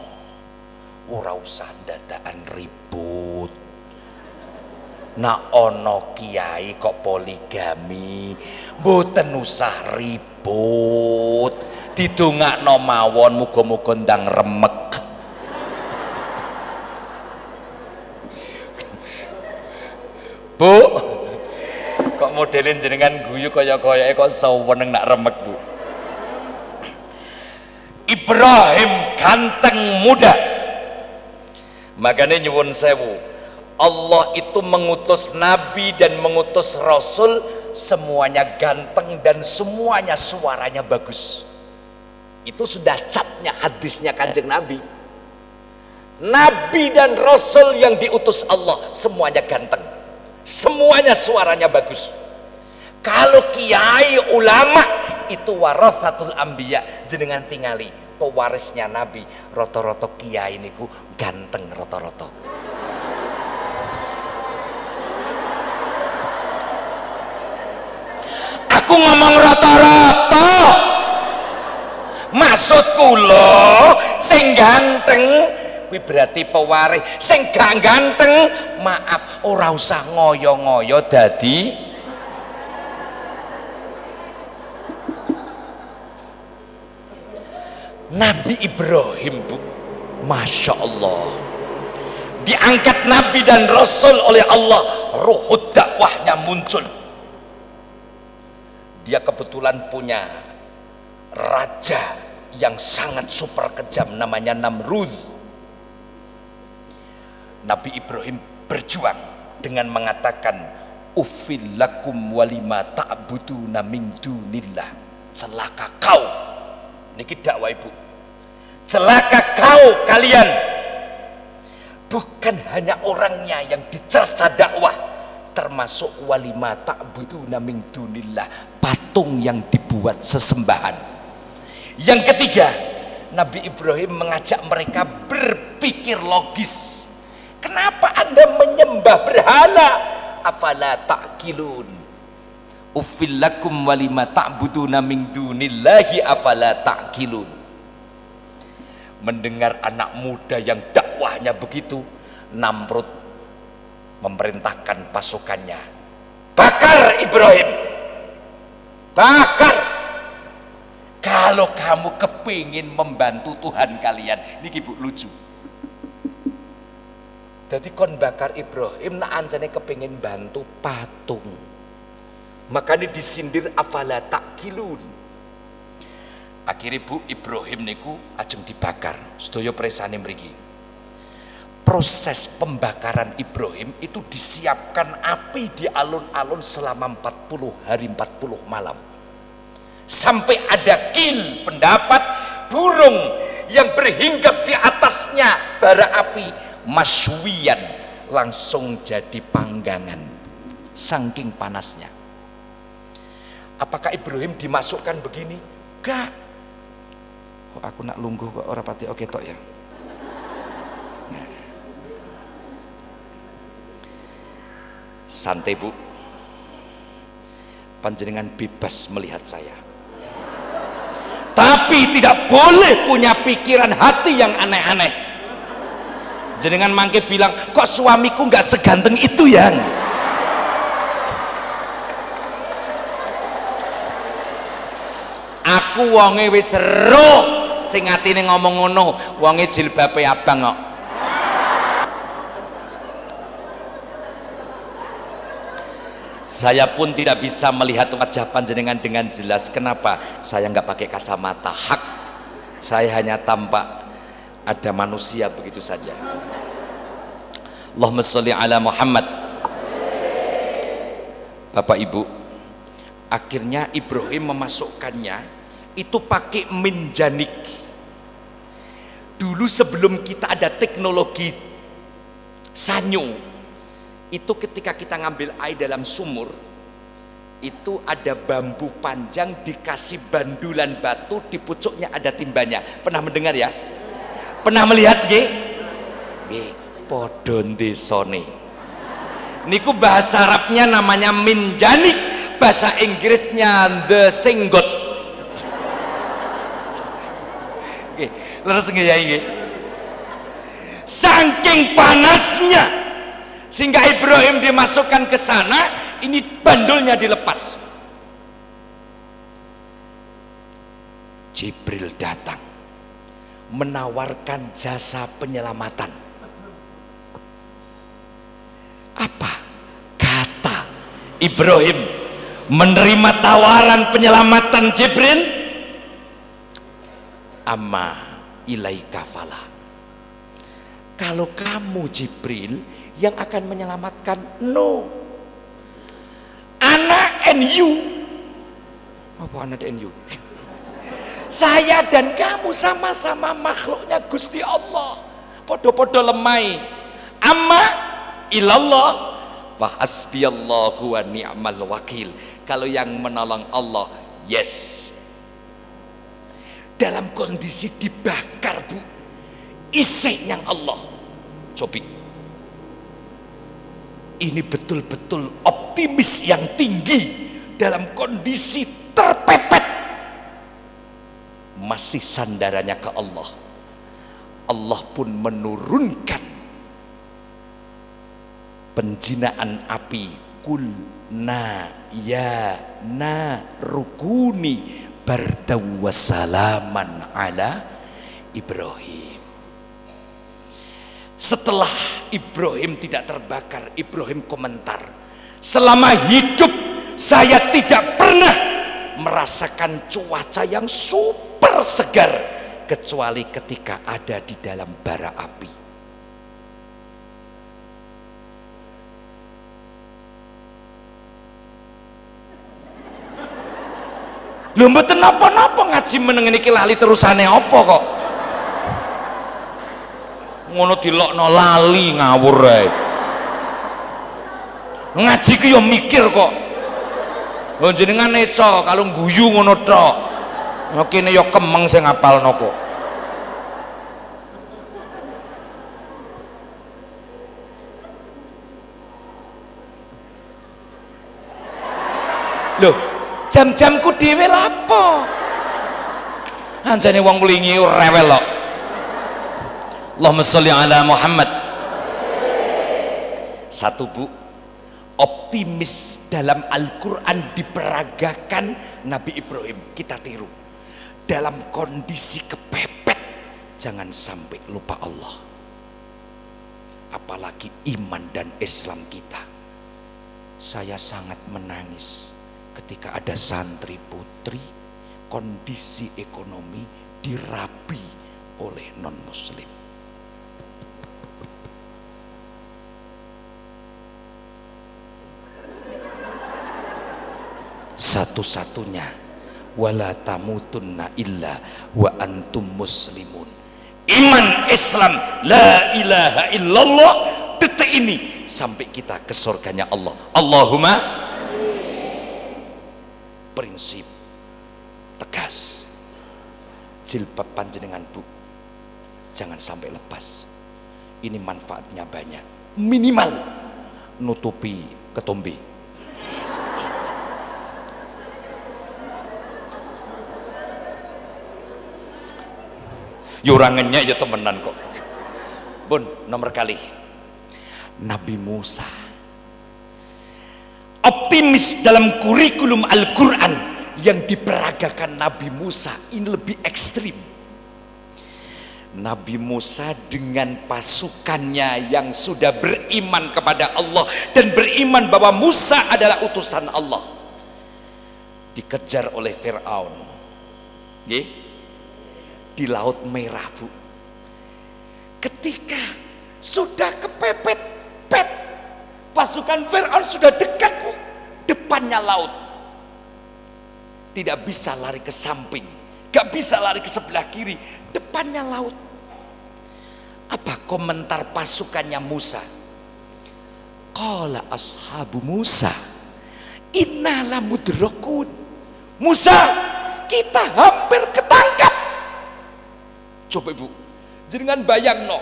ora usah dadakan ribut. Nak ana kiai kok poligami, mboten usah ribut, didongakno mawon muga-muga ndang remek. Bu, kok modelin jenengan guyu kaya-kayake kok seweneng nak remek Bu. Ibrahim ganteng muda, makanya nyuwun sewu, Allah itu mengutus Nabi dan mengutus Rasul semuanya ganteng dan semuanya suaranya bagus. Itu sudah capnya hadisnya Kanjeng Nabi. Nabi dan Rasul yang diutus Allah semuanya ganteng. semuanya suaranya bagus. Kalau kiai ulama itu warathatul anbiya, jenengan tingali pewarisnya nabi, roto-roto kiai niku ganteng roto-roto. Aku ngomong rata-rata, maksudku loh sing ganteng kuwi berarti pewaris, sing gak ganteng maaf ora usah ngoyo-ngoyo dadi. Nabi Ibrahim, Bu, Masya Allah, diangkat Nabi dan Rasul oleh Allah, ruh dakwahnya muncul. Dia kebetulan punya raja yang sangat super kejam, namanya Namrud. Nabi Ibrahim berjuang dengan mengatakan uffil lakum walima ta'buduna min dunillah, celaka kau. Niki dakwah Ibu, celaka kau kalian. Bukan hanya orangnya yang dicerca dakwah, termasuk walima ta'buduna min dunillah, patung yang dibuat sesembahan. Yang ketiga, Nabi Ibrahim mengajak mereka berpikir logis. Kenapa Anda menyembah berhala? Afala ta'qilun. Uffil lakum walima ta'buduna min dunillahi afala ta'qilun. Mendengar anak muda yang dakwahnya begitu, Namrud memerintahkan pasukannya, bakar Ibrahim, bakar. Kalau kamu kepingin membantu Tuhan kalian, niki Bu lucu. Jadi kon bakar Ibrahim, nak anjane kepingin bantu patung. Makanya disindir afala ta'qilun. Akhirnya Bu Ibrahim niku ajeng dibakar. Sedaya presane mriki. Proses pembakaran Ibrahim itu disiapkan api di alun-alun selama 40 hari 40 malam. Sampai ada kil, pendapat burung yang berhinggap di atasnya bara api, masywiyan, langsung jadi panggangan saking panasnya. Apakah Ibrahim dimasukkan begini? Enggak. Kok aku nak lungguh kok ora pati oke tok ya. Nah. Santai Bu, panjenengan bebas melihat saya, tapi tidak boleh punya pikiran hati yang aneh-aneh. Jenengan mangke bilang, kok suamiku nggak seganteng itu ya? Aku wonge wis roh sing atine ngomong ngono, wonge jilbabe abang kok. Saya pun tidak bisa melihat wajah panjenengan dengan jelas. Kenapa? Saya nggak pakai kacamata. Hak, saya hanya tampak ada manusia begitu saja. Allahumma sholli ala Muhammad. Bapak Ibu, akhirnya Ibrahim memasukkannya itu pakai minjanik. Dulu sebelum kita ada teknologi sanyo, itu ketika kita ngambil air dalam sumur, itu ada bambu panjang dikasih bandulan batu, di pucuknya ada timbanya. Pernah mendengar ya? Pernah melihat nggih? Nggih, padha ndesane. Niku bahasa Arabnya namanya minjanik, bahasa Inggrisnya the singgot. Leres nggih ya nggih? Saking panasnya sehingga Ibrahim dimasukkan ke sana, ini bandulnya dilepas. Jibril datang menawarkan jasa penyelamatan. Apa kata Ibrahim menerima tawaran penyelamatan Jibril? Amma ilaika fala. Kalau kamu Jibril yang akan menyelamatkan, no. Ana and you. Apa ana and you? Saya dan kamu sama-sama makhluknya Gusti Allah, podo-podo lemai. Amma ilallah fa hasbiyallahu wa ni'mal wakil. Kalau yang menolong Allah, yes. Dalam kondisi dibakar, Bu, isih yang Allah. Cobi, ini betul-betul optimis yang tinggi dalam kondisi terpepet, masih sandarannya ke Allah. Allah pun menurunkan penjinaan api, kul na ya na rukuni bardaw wassalaman ala Ibrahim. Setelah Ibrahim tidak terbakar, Ibrahim komentar, selama hidup saya tidak pernah merasakan cuaca yang super segar kecuali ketika ada di dalam bara api. Lho mboten napa-napa ngaji meneng niki lali terusane apa kok? Ngono dilokno lali ngawur ae. Ngaji ki yo mikir kok. Lho jenengan neco kalau guyu ngono tok. Yo kene yo kemeng sing ngapalno kok. Lho, jam-jamku dhewe lapo? Anjane wong mlingi rewel kok. Allahumma sholli ala Muhammad. Satu, Bu, optimis dalam Al-Quran diperagakan Nabi Ibrahim, kita tiru. Dalam kondisi kepepet, jangan sampai lupa Allah. Apalagi iman dan Islam kita. Saya sangat menangis ketika ada santri putri kondisi ekonomi dirabi oleh non muslim. Satu-satunya wala tamutunna illa wa antum muslimun. Iman Islam la ilaha illallah, detik ini sampai kita ke surganya Allah. Allahumma prinsip tegas. Jilbab panjenengan, Bu, jangan sampai lepas. Ini manfaatnya banyak. Minimal nutupi ketombe. Yurangannya ya temenan kok. Bun, nomor kali Nabi Musa optimis dalam kurikulum Al-Quran yang diperagakan Nabi Musa ini lebih ekstrim. Nabi Musa dengan pasukannya yang sudah beriman kepada Allah dan beriman bahwa Musa adalah utusan Allah, dikejar oleh Fir'aun di Laut Merah, Bu. Ketika sudah kepepet, pasukan Fir'aun sudah dekat, Bu, depannya laut, tidak bisa lari ke samping, gak bisa lari ke sebelah kiri, depannya laut. Apa komentar pasukannya Musa? Qala ashabu Musa inna lamudrakun. Musa, kita hampir ketangkap. Coba Ibu, jangan bayang no,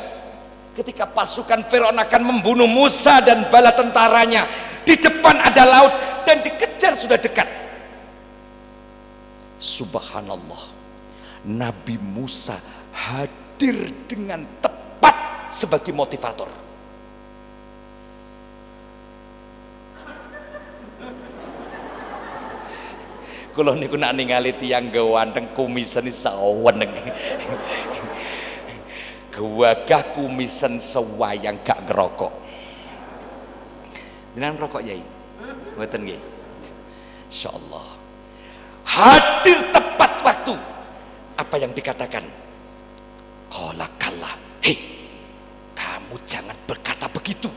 ketika pasukan Firaun akan membunuh Musa dan bala tentaranya, di depan ada laut dan dikejar sudah dekat. Subhanallah, Nabi Musa hadir dengan tepat sebagai motivator. Kalau niku nak ningali tiyang gawanteng kumisen sawen gawagah kumisen sewayang gak ngerokok. Jenengan rokok Yai? Mboten nggih. Insyaallah. Hadir tepat waktu. Apa yang dikatakan? Qala kalla. Hei, kamu jangan berkata begitu.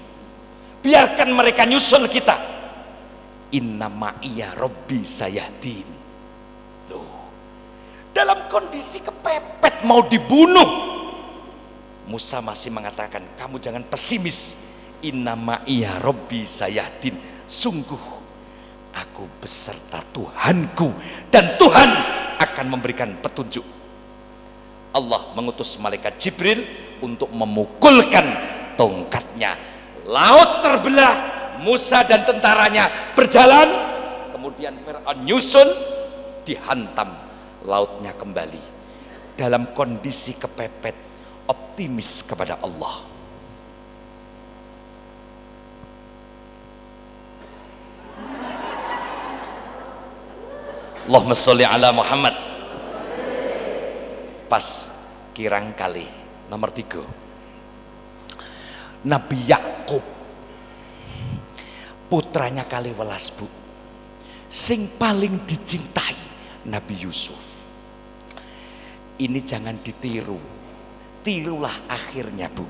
Biarkan mereka nyusul kita. Inna ma'iya Rabbi sayahdin. Loh, dalam kondisi kepepet mau dibunuh, Musa masih mengatakan, kamu jangan pesimis, innama iya Robbi sayahdin, sungguh aku beserta Tuhanku dan Tuhan akan memberikan petunjuk. Allah mengutus malaikat Jibril untuk memukulkan tongkatnya. Laut terbelah, Musa dan tentaranya berjalan, kemudian Fir'aun nyusul, dihantam lautnya kembali dalam kondisi kepepet, optimis kepada Allah. Allahumma sholli ala Muhammad. Pas kirang kali nomor 3, Nabi Yakub, putranya kali welas bu, sing paling dicintai Nabi Yusuf. Ini jangan ditiru, tirulah akhirnya bu.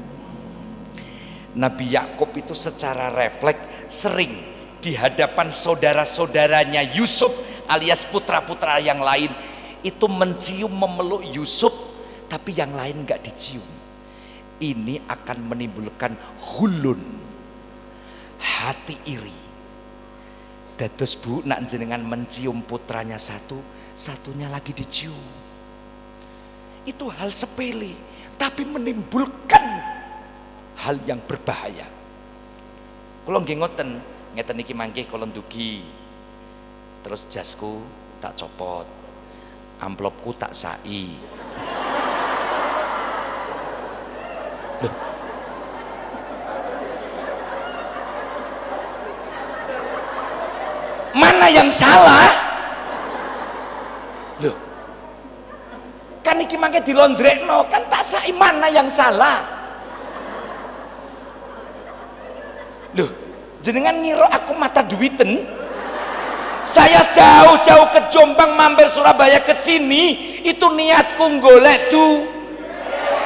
Nabi Yakub itu secara refleks sering di hadapan saudara-saudaranya Yusuf alias putra-putra yang lain itu mencium, memeluk Yusuf, tapi yang lain nggak dicium. Ini akan menimbulkan hulun, hati iri. Dados bu, nak jenengan mencium putranya satu, satunya lagi dicium. Itu hal sepele, tapi menimbulkan hal yang berbahaya. Kalau nggih ngoten, ngeten iki mangke kula ndugi. Terus jasku tak copot, amplopku tak sai. Loh. Mana yang salah? Loh. Kan iki mangke dilondrekno, kan tak sai, mana yang salah? Loh, jenengan ngira aku mata duiten? Saya jauh-jauh ke Jombang, mampir Surabaya ke sini, itu niatku golek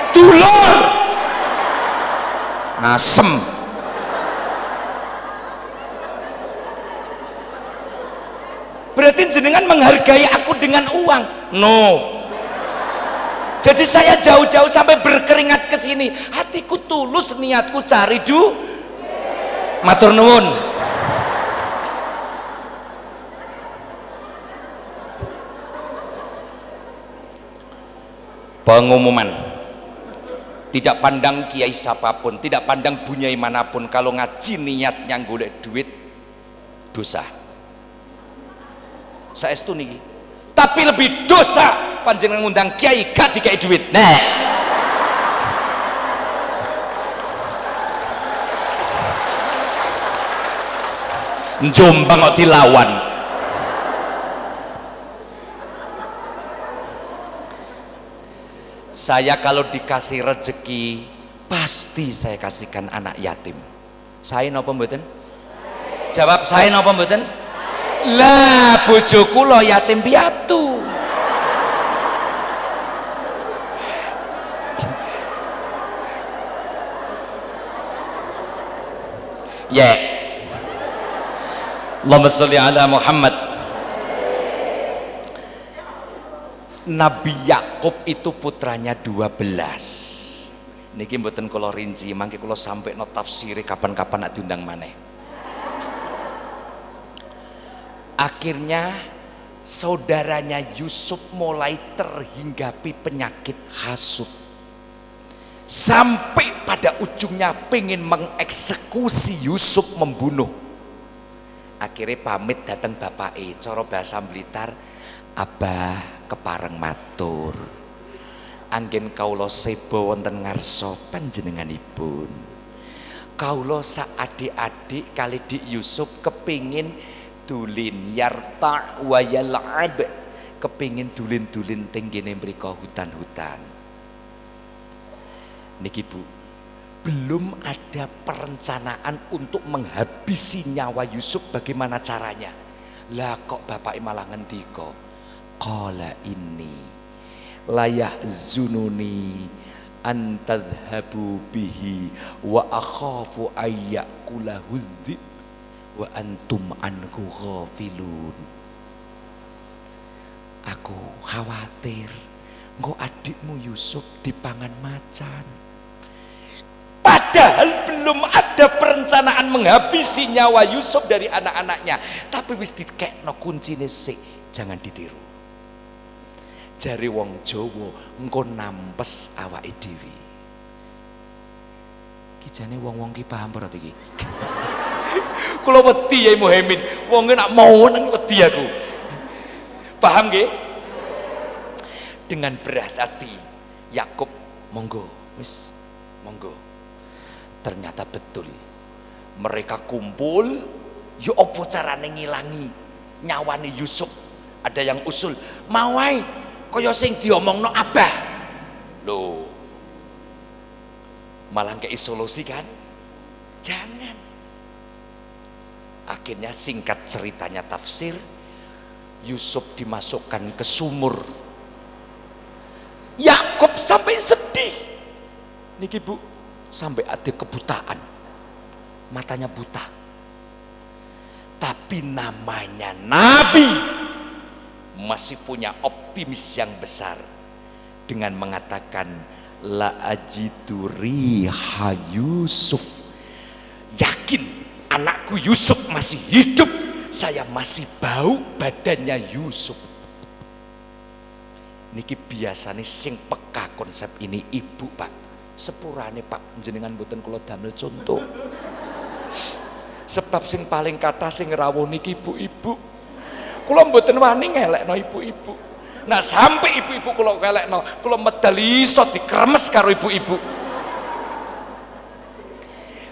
dulur. Asem. Berarti jenengan menghargai aku dengan uang? No. Jadi saya jauh-jauh sampai berkeringat ke sini, hatiku tulus, niatku cari matur nuwun. Pengumuman, tidak pandang kiai siapapun, tidak pandang bunyai manapun, kalau ngaji niatnya golek duit, dosa. Saestu niki. Tapi lebih dosa panjenengan ngundang kiai gak dikai duit. Nah. Jombang kok dilawan. Saya kalau dikasih rezeki pasti saya kasihkan anak yatim. Saya napa mboten? Jawab, saya napa mboten? Lah bojoku lo yatim piatu. Ya. Allahumma sholli ala Muhammad. Nabi Yakub itu putranya 12. Niki mboten kula rinci, mangke kula sampekno tafsire kapan-kapan nak diundang maneh. Akhirnya saudaranya Yusuf mulai terhinggapi penyakit hasut. Sampai pada ujungnya pengen mengeksekusi Yusuf, membunuh. Akhirnya pamit datang bapake, cara bahasa Blitar, Abah kepareng matur, anggen kaula seba wonten ngarsa panjenenganipun. Kaula sak adik-adik kali Dik Yusuf kepingin dulin yarta wa yal'ab, kepingin dulin-dulin teng kene mriko hutan-hutan. Niki Bu, belum ada perencanaan untuk menghabisi nyawa Yusuf, bagaimana caranya? Lah kok bapak malah ngendika, qala inni layah zununi antadhabu bihi wa akhafu ayyakulahu dzib wa antum anhu ghafilun. Aku khawatir engko adikmu Yusuf dipangan macan. Padahal belum ada perencanaan menghabisi nyawa Yusuf dari anak-anaknya, tapi wis dikekno kuncine sik, jangan ditiru. Jare wong Jawa engko nampes awake dhewe. Ki jane wong-wong ki paham ora iki? Kula wedi ya Muhammad, wong nak mau nang wedi aku. Paham nggih? Dengan berat hati Yakub monggo, wis monggo. Ternyata betul mereka kumpul, yo opo carane ngilangi nyawane Yusuf. Ada yang usul, mau wae kaya sing diomongno Abah. Loh, malah kei solusi kan? Jangan. Akhirnya singkat ceritanya tafsir, Yusuf dimasukkan ke sumur. Yakub sampai sedih. Niki Bu, sampai ada kebutaan. Matanya buta. Tapi namanya Nabi masih punya optimis yang besar dengan mengatakan la ajidu riha Yusuf. Yakin anakku Yusuf masih hidup, saya masih bau badannya Yusuf. Niki biasanya sing peka konsep ini ibu Pak. Sepurane Pak jenengan mboten kula damel contoh. Sebab sing paling kata sing rawuh niki ibu-ibu. Kula mboten wani ngelekno ibu-ibu. Nah sampai ibu-ibu kula ngelekno, kula medal iso dikremes karo ibu-ibu.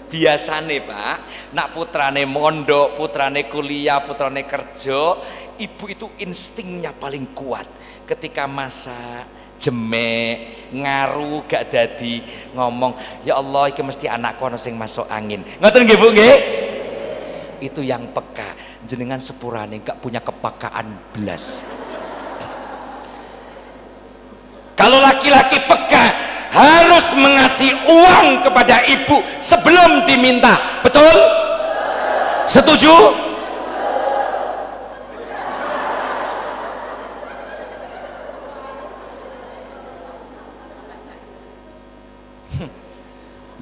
Biasane Pak, nak putrane mondok, putrane kuliah, putrane kerja, ibu itu instingnya paling kuat. Ketika masak, jemek, ngaru gak dadi, ngomong, ya Allah iki mesti anakku ana sing masuk angin. Ngoten nggih Bu nggih? Itu yang peka. Jenengan sepurane gak punya kepekaan belas. Kalau laki-laki peka harus mengasih uang kepada ibu sebelum diminta. Betul? Setuju?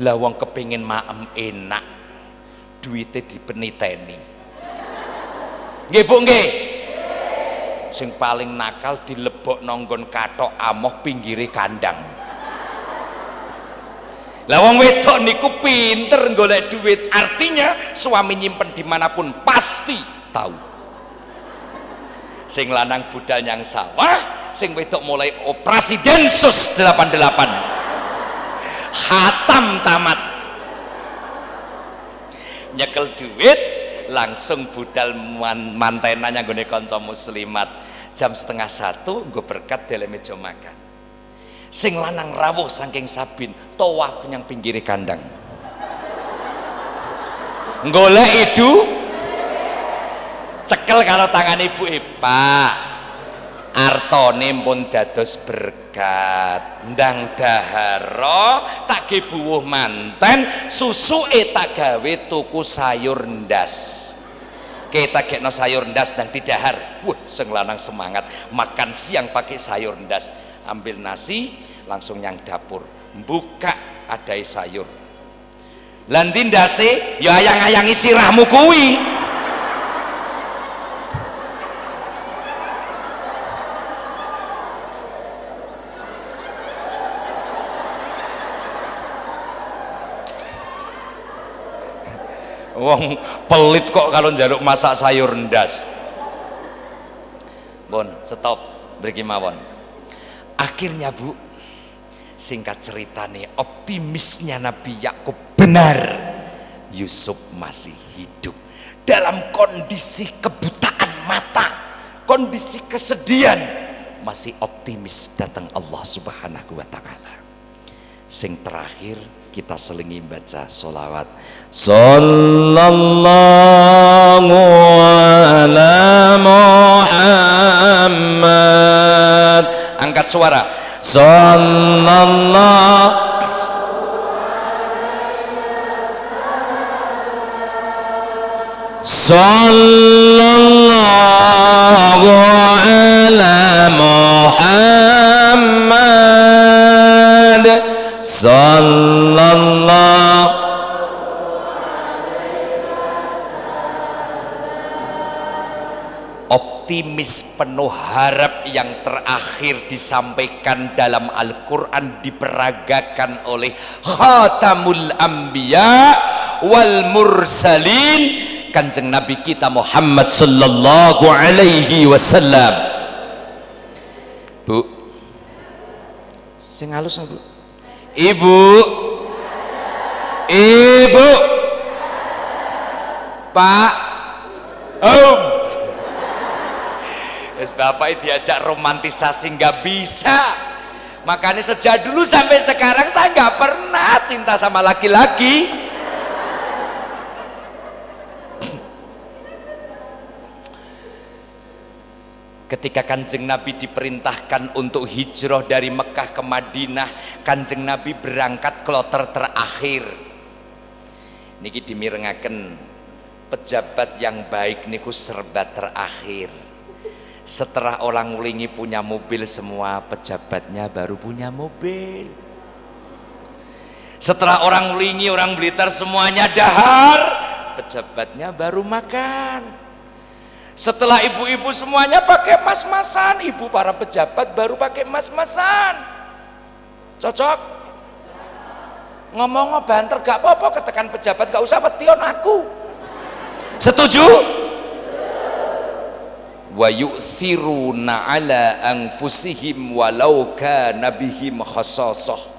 Lah wong kepingin maem enak, duitnya dipeniteni. Nggih Bu nggih? Sing paling nakal dilebok nonggon katok amoh pinggire kandang. Lah wong wedok niku pinter golek duit, artinya suami nyimpen dimanapun pasti tahu. Sing lanang budal nyang sawah, sing wedok mulai operasi Densus 88. Khatam tamat, nyekel duit langsung budal mantenanya nggone kanca muslimat. Jam 12:30 nggo berkat dalam meja makan. Sing lanang rawuh saking sabin tawaf nyang pinggire kandang. Golek itu cekel kalau tangan ibu Pak. Artone pun dados berkat. Ndang dahara tak ge buwuh manten, susuke tak gawe tuku sayur ndas. Kita gekno sayur ndas dan didahar. Wah, sing lanang semangat makan siang pakai sayur ndas. Ambil nasi langsung yang dapur, buka ada sayur. Lan ndase ya ayang-ayangi sirahmu kuwi. Wong pelit kok kalau njaluk masak sayur ndas. Bon, stop, mriki mawon. Akhirnya Bu, singkat ceritanya optimisnya Nabi Yakub benar. Yusuf masih hidup dalam kondisi kebutaan mata, kondisi kesedihan, masih optimis datang Allah Subhanahu wa taala. Sing terakhir kita selingi baca sholawat sallallahu ala Muhammad. Angkat suara sallallahu ala Muhammad sallallahu sepenuh harap yang terakhir disampaikan dalam Al-Quran diperagakan oleh Khatamul Anbiya wal Mursalin, Kanjeng Nabi kita Muhammad sallallahu alaihi wasallam. Bu, sing halus Bu. Ibu, Ibu, Pak, Om. Bapak diajak romantisasi nggak bisa, makanya sejak dulu sampai sekarang saya nggak pernah cinta sama laki-laki. Ketika Kanjeng Nabi diperintahkan untuk hijrah dari Mekah ke Madinah, Kanjeng Nabi berangkat kloter terakhir. Niki dimirengaken pejabat yang baik niku serba terakhir. Setelah orang Wulingi punya mobil semua, pejabatnya baru punya mobil. Setelah orang Wulingi, orang Blitar semuanya dahar, pejabatnya baru makan. Setelah ibu-ibu semuanya pakai mas-masan, ibu para pejabat baru pakai mas-masan. Cocok? Ngomong banter gak apa-apa, ketekan pejabat gak usah petion aku. Setuju? Wa yu'thiruna ala anfusihim walau kana bihim khasasah.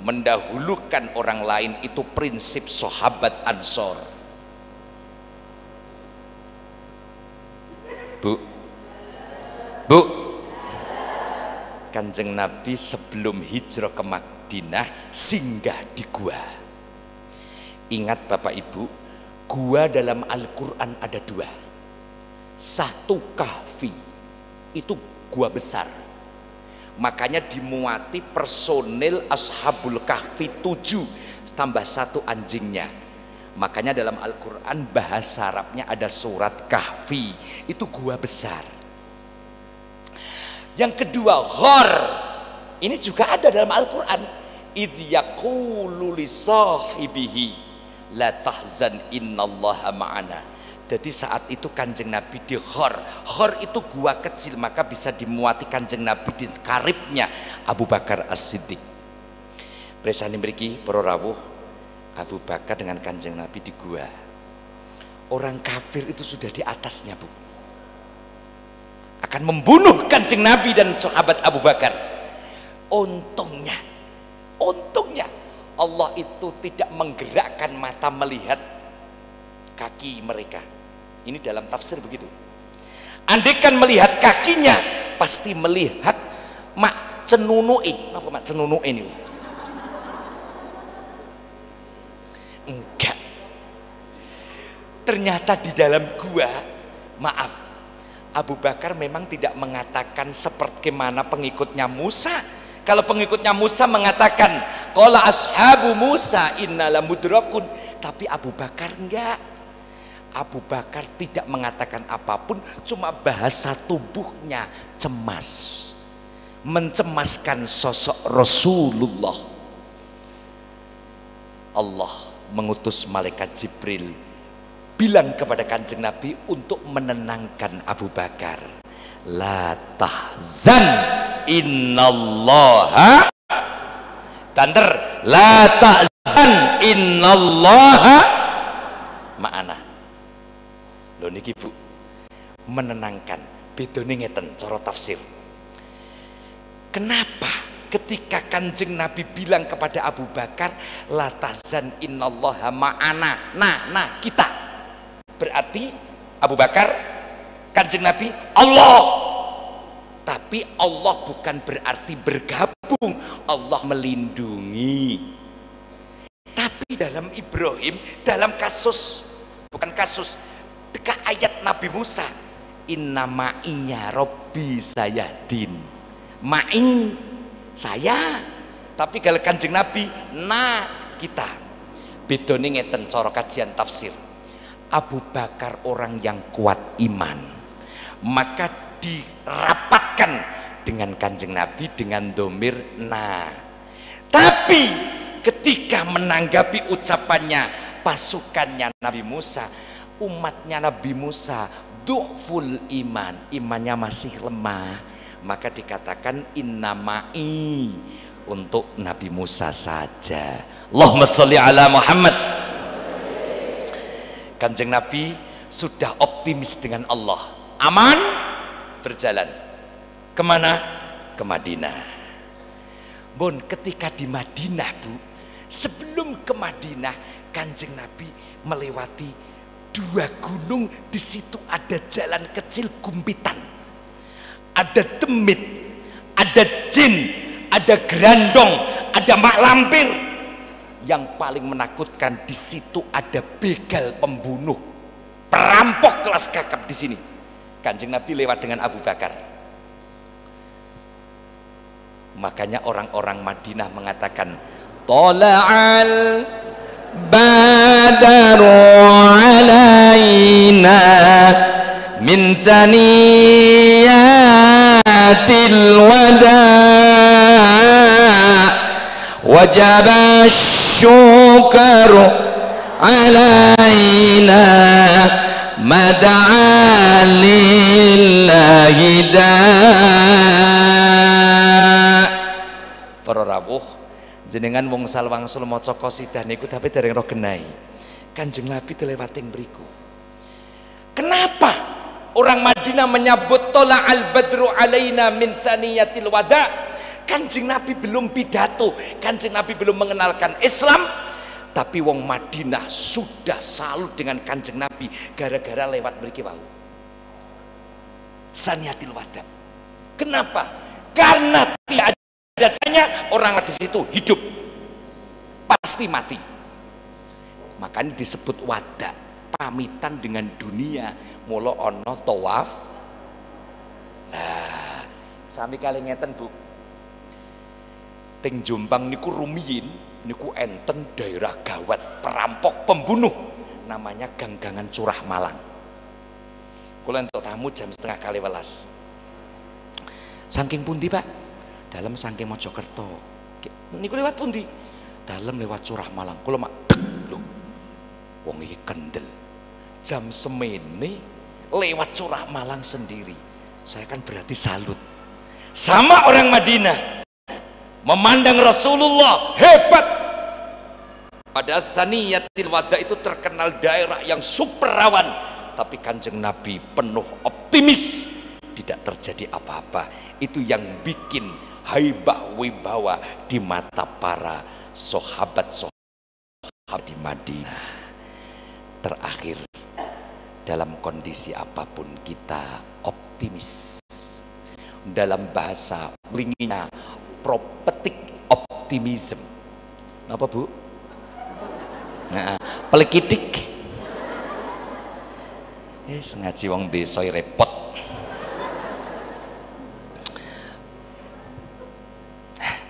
Mendahulukan orang lain itu prinsip sahabat Ansor. Bu, Bu, Kanjeng Nabi sebelum hijrah ke Madinah singgah di gua. Ingat Bapak Ibu, gua dalam Al-Quran ada dua. Satu kahfi, itu gua besar, makanya dimuati personil ashabul kahfi 7 tambah 1 anjingnya. Makanya dalam Al-Quran bahasa Arabnya ada surat kahfi, itu gua besar. Yang kedua ghar, ini juga ada dalam Al-Quran. Idh yaqulu li sahibihi la tahzan innallaha ma'ana. Jadi saat itu Kanjeng Nabi di Ghor. Ghor itu gua kecil, maka bisa dimuati Kanjeng Nabi di karibnya Abu Bakar As-Siddiq. Presani mriki para rawuh, Abu Bakar dengan Kanjeng Nabi di gua. Orang kafir itu sudah di atasnya, Bu. Akan membunuh Kanjeng Nabi dan sahabat Abu Bakar. Untungnya Allah itu tidak menggerakkan mata melihat kaki mereka. Ini dalam tafsir begitu. Andaikan melihat kakinya, pasti melihat mak cenunui. Apa mak cenunui ini? Enggak. Ternyata di dalam gua, maaf, Abu Bakar memang tidak mengatakan seperti mana pengikutnya Musa. Kalau pengikutnya Musa mengatakan qala ashabu Musa innala mudrakun, tapi Abu Bakar enggak. Abu Bakar tidak mengatakan apapun, cuma bahasa tubuhnya cemas, mencemaskan sosok Rasulullah. Allah mengutus malaikat Jibril bilang kepada Kanjeng Nabi untuk menenangkan Abu Bakar, la tahzan innallaha tanter, la tahzan innallaha ma'ana. Lho niki Bu, menenangkan. Bedone ngeten cara tafsir. Kenapa ketika Kanjeng Nabi bilang kepada Abu Bakar la tahzan innallaha ma'ana, nah kita, berarti Abu Bakar, Kanjeng Nabi, Allah. Tapi Allah bukan berarti bergabung, Allah melindungi. Tapi dalam Ibrahim, dalam kasus, bukan kasus, dekat ayat Nabi Musa, inna ma'iya robbi sayahdin, ma'i saya. Tapi kalau Kanjeng Nabi, nah kita. Bedone ngeten cara kajian tafsir. Abu Bakar orang yang kuat iman, maka dirapatkan dengan Kanjeng Nabi dengan domir nah. Tapi ketika menanggapi ucapannya pasukannya Nabi Musa, umatnya Nabi Musa, du'ful iman, imannya masih lemah, maka dikatakan innama'i, untuk Nabi Musa saja. Allahumma sholli ala Muhammad. Kanjeng Nabi sudah optimis dengan Allah, aman, berjalan kemana? Ke Madinah. Bon, ketika di Madinah, Bu, sebelum ke Madinah, Kanjeng Nabi melewati 2 gunung. Di situ ada jalan kecil gumpitan, ada demit, ada jin, ada gerandong, ada mak lampir. Yang paling menakutkan di situ ada begal pembunuh, perampok kelas kakap di sini. Kanjeng Nabi lewat dengan Abu Bakar. Makanya orang-orang Madinah mengatakan, Tola'al badaru alaina min thaniyatil wada wajaba syukaru alaina mada'a lillahi da. Para rawuh, jenengan wong salwangsul maca qasidah niku tapi dereng roh genai. Kanjeng Nabi telewating mriku. Kenapa orang Madinah menyebut tola al badru alaina min thaniyatil wada? Kanjeng Nabi belum pidato, Kanjeng Nabi belum mengenalkan Islam, tapi wong Madinah sudah salut dengan Kanjeng Nabi gara-gara lewat mriki wau. Saniyatil wada. Kenapa? Karena tidak adanya orang di situ hidup, pasti mati. Makanya disebut wada, pamitan dengan dunia. Mula ono tawaf. Nah, sami kali ngeten, Bu. Ting Jombang niku rumiyin niku enten daerah gawat perampok pembunuh namanya Ganggangan Curah Malang. Kula entuk tamu jam 11:30. Saking pundi, Pak? Dalam saking Mojokerto. Niku lewat pundi? Dalam lewat Curah Malang. Kula mak lho. Wong iki kendel. Jam semene lewat Curah Malang sendiri. Saya kan berarti salut. Sama orang Madinah memandang Rasulullah hebat. Pada Thaniyatil Wada itu terkenal daerah yang super rawan, tapi Kanjeng Nabi penuh optimis, tidak terjadi apa-apa. Itu yang bikin haibah wibawa di mata para sahabat di Madinah. Terakhir, dalam kondisi apapun kita optimis. Dalam bahasa linginya prophetic optimism. Apa, Bu? Nah, pelekidik. Sengaja wong desa repot.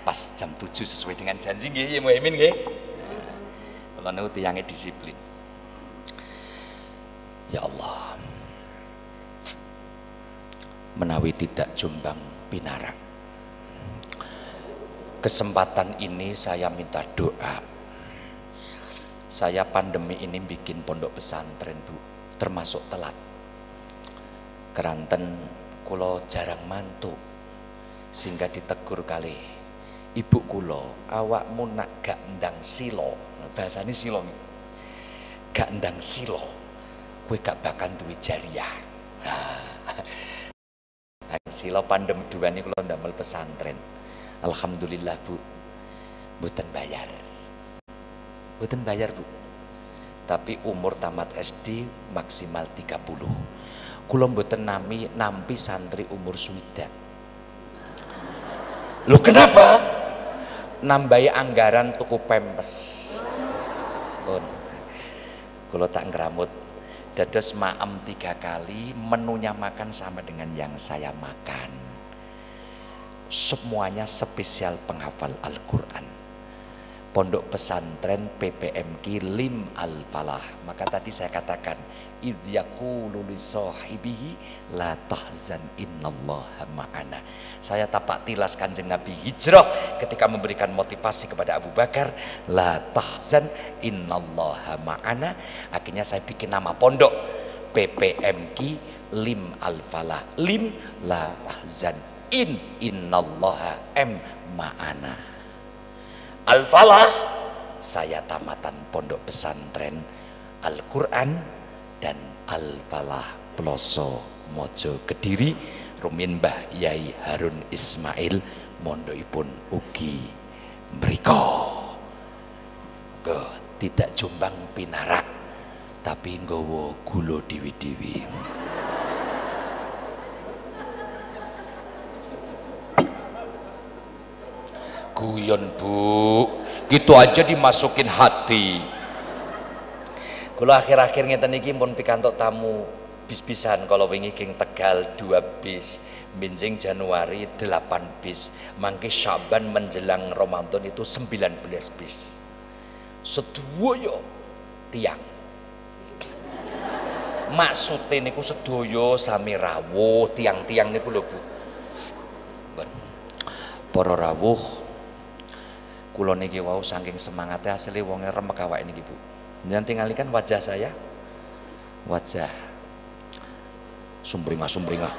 Pas jam 7 sesuai dengan janji nggih, ya Muhammad nggih. Kula niku tiyange disiplin. Ya Allah, menawi tidak Jombang pinarak, kesempatan ini saya minta doa. Saya pandemi ini bikin pondok pesantren, Bu, termasuk telat. Keranten kula jarang mantuk, sehingga ditegur kali ibu kula, awakmu nak gak ndang silo, bahasane silo, gak ndang silo, kowe gak bakal duwe jariah. Silo pandemi dua ini kula ndamel pesantren. Alhamdulillah, Bu, mboten bayar. Mboten bayar, Bu. Tapi umur tamat SD maksimal 30. Kula mboten nampi santri umur swidak. Loh kenapa? Nambahi anggaran tuku pempes. Pun. Kula tak ngeramut. Dados maem 3 kali, menunya makan sama dengan yang saya makan. Semuanya spesial penghafal Al-Quran. Pondok pesantren PPMK Lim Al-Falah. Maka tadi saya katakan, idh yaqulu li sahibihi la tahzan innallaha ma'ana. Saya tapak tilas Kanjeng Nabi hijrah ketika memberikan motivasi kepada Abu Bakar, la tahzan innallaha ma'ana. Akhirnya saya bikin nama pondok PPMK lim al-falah, lim la tahzan, innallaha ma'ana. Al-falah saya tamatan pondok pesantren Al-Quran dan Al-falah Ploso Mojo Kediri, rumin Mbah Yai Harun Ismail mondokipun ugi mriko. Tidak Jombang pinarak tapi nggawa gula dewi-dewi. Guyon Bu, gitu aja dimasukin hati. Kalau akhir-akhir ngeten iki pun pikantuk tamu bis-bisan, kalau wingi king Tegal 2 bis, benjing Januari 8 bis, mangke Syaban menjelang Ramadan itu 19 bis. Sedoyo tiang. Maksudnya niku sedoyo sami rawuh, tiang-tiang niku lho Bu. Para rawuh, kula niki wau saking semangatnya asli wonge remek awake niki Bu. Jangan tinggalikan wajah saya, wajah sumringah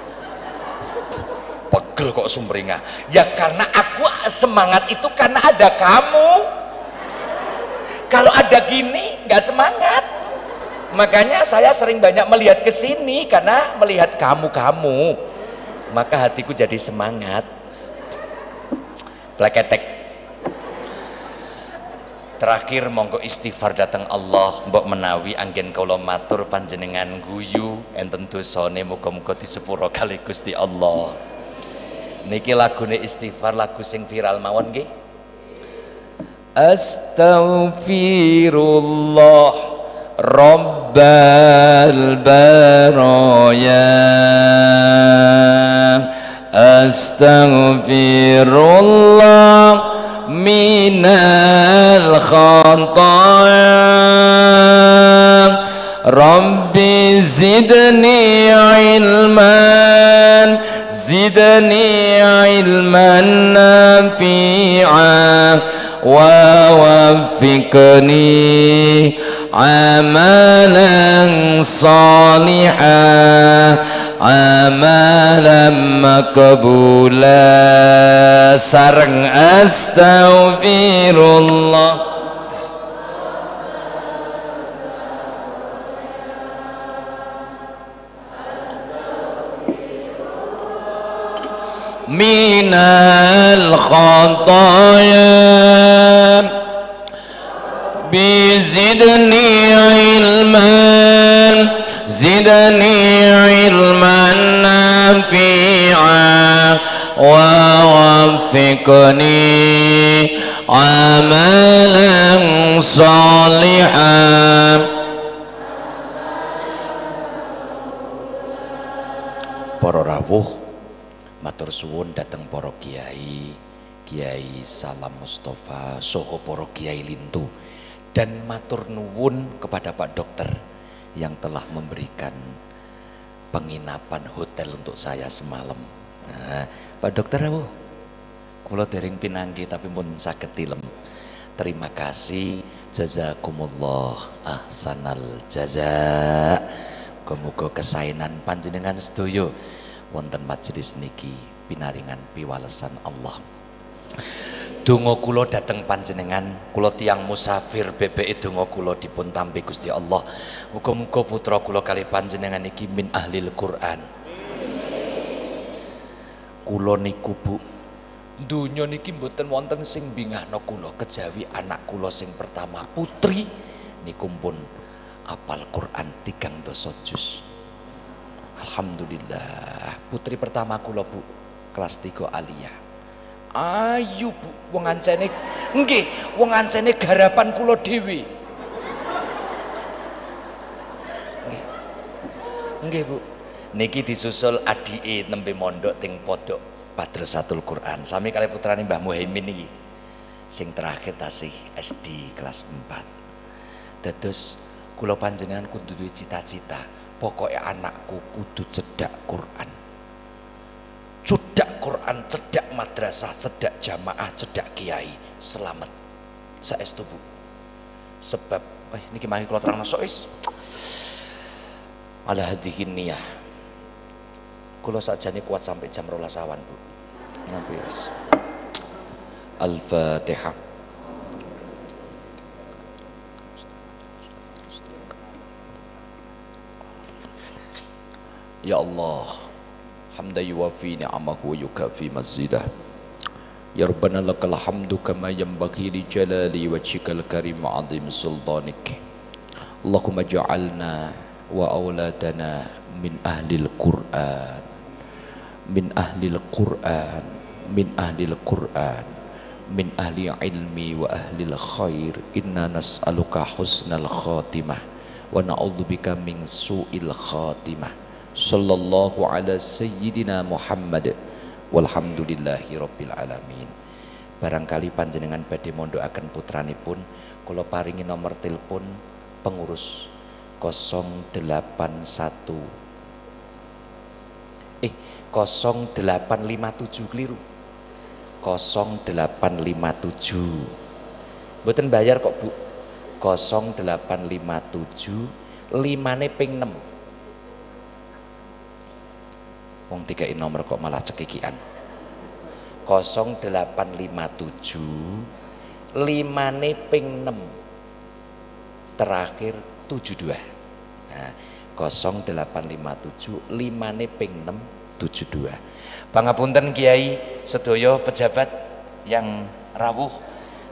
pegel kok sumringah. Ya karena aku semangat itu karena ada kamu. Kalau ada gini nggak semangat. Makanya saya sering banyak melihat ke sini karena melihat kamu, maka hatiku jadi semangat. Pleketek. Terakhir monggo istighfar datang Allah, mbok menawi anggen kula matur panjenengan guyu enten dosane muga-muga disepuro kali Gusti Allah. Niki lagune istighfar, lagu sing viral mawon nggih. Astaghfirullah Rabbal baraya, astaghfirullah minal khataya, Rabbi zidni ilman, zidni ilman nafi'an, wa waffiqni amalan salihah, amalan makbula, sareng astaghfirullah minal khataya, bizidni ilman, zidni ilman nafi'an, wa waffiqni amalan salihan. Para rawuh matur suwun dateng para kiai, Kiai Salam Mustafa, soho para kiai lintu, dan matur nuwun kepada Pak Dokter yang telah memberikan penginapan hotel untuk saya semalam. Nah, Pak Dokter rawuh, kula dereng pinanggih tapi pun saged tilem. Terima kasih, jazakumullah ahsanal jaza. Muga-muga kesaenan panjenengan sedaya wonten majelis niki pinaringan piwalesan Allah. Donga kula dhateng panjenengan, kula tiyang musafir BPI, donga kula dipun tampi Gusti Allah. Muga-muga putra kula kalih panjenengan iki min ahlil Quran. Kula niku Bu, donya niki mboten wonten sing bingahno kula kejawi anak kula sing pertama putri niku pun apal Quran 3 juz. Alhamdulillah, putri pertama kula Bu kelas 3 aliyah. Ayu Bu, wong ancene nggih, wong ancene garapan kula dhewe. Nggih. Nggih Bu. Niki disusul adike nembe mondok teng pondok Madrasatul Quran. Sami kali putrane Mbah Muhaimin niki. Sing terakhir tasih SD kelas 4. Dados kula panjenengan kudu duwe cita-cita. Pokoknya anakku kudu cedak Quran, cedak Quran, cedak madrasah, cedak jamaah, cedak kiai, selamat saestu Bu. Sebab niki mari kula terangno sois ala hadhihi niyah, Kula sakjane kuat sampai jam 12 awan, Bu. Napa yes. Al-Fatihah. Ya Allah, hamdan yuwafi ni'amahu wa yukafi mazidah. Ya Rabbana lakal hamdu kama yanbaghi li jalali wajhikal karim wa 'azim sultanik. Allahumma ja'alna wa auladana min ahlil Qur'an, min ahlil Qur'an, min ahlil Qur'an, min ahli ilmi wa ahlil khair. Inna nas'aluka husnal khatimah wa na'udzubika min su'il khatimah. Sallallahu ala sayyidina Muhammad walhamdulillahi rabbil alamin. Barangkali panjenengan badhe mondhokaken putranipun, kula paringi nomor telepon pengurus 081 0857 keliru 0857 mboten bayar kok Bu. 0857 limane ping 6. Wong tiga nomor kok malah cekikian. 0857 limane ping 6 terakhir 72. Nah, 0857 limane ping 6 72. Pangapunten Kiai sedaya pejabat yang rawuh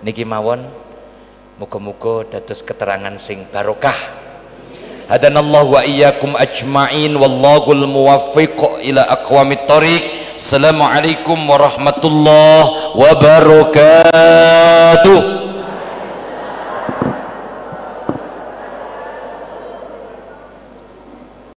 niki mawon, muga-muga dados keterangan sing barokah. Hadanallahu wa iyyakum ajma'in wallahul muwaffiq ila aqwamit thoriq. Assalamualaikum warahmatullahi wabarakatuh.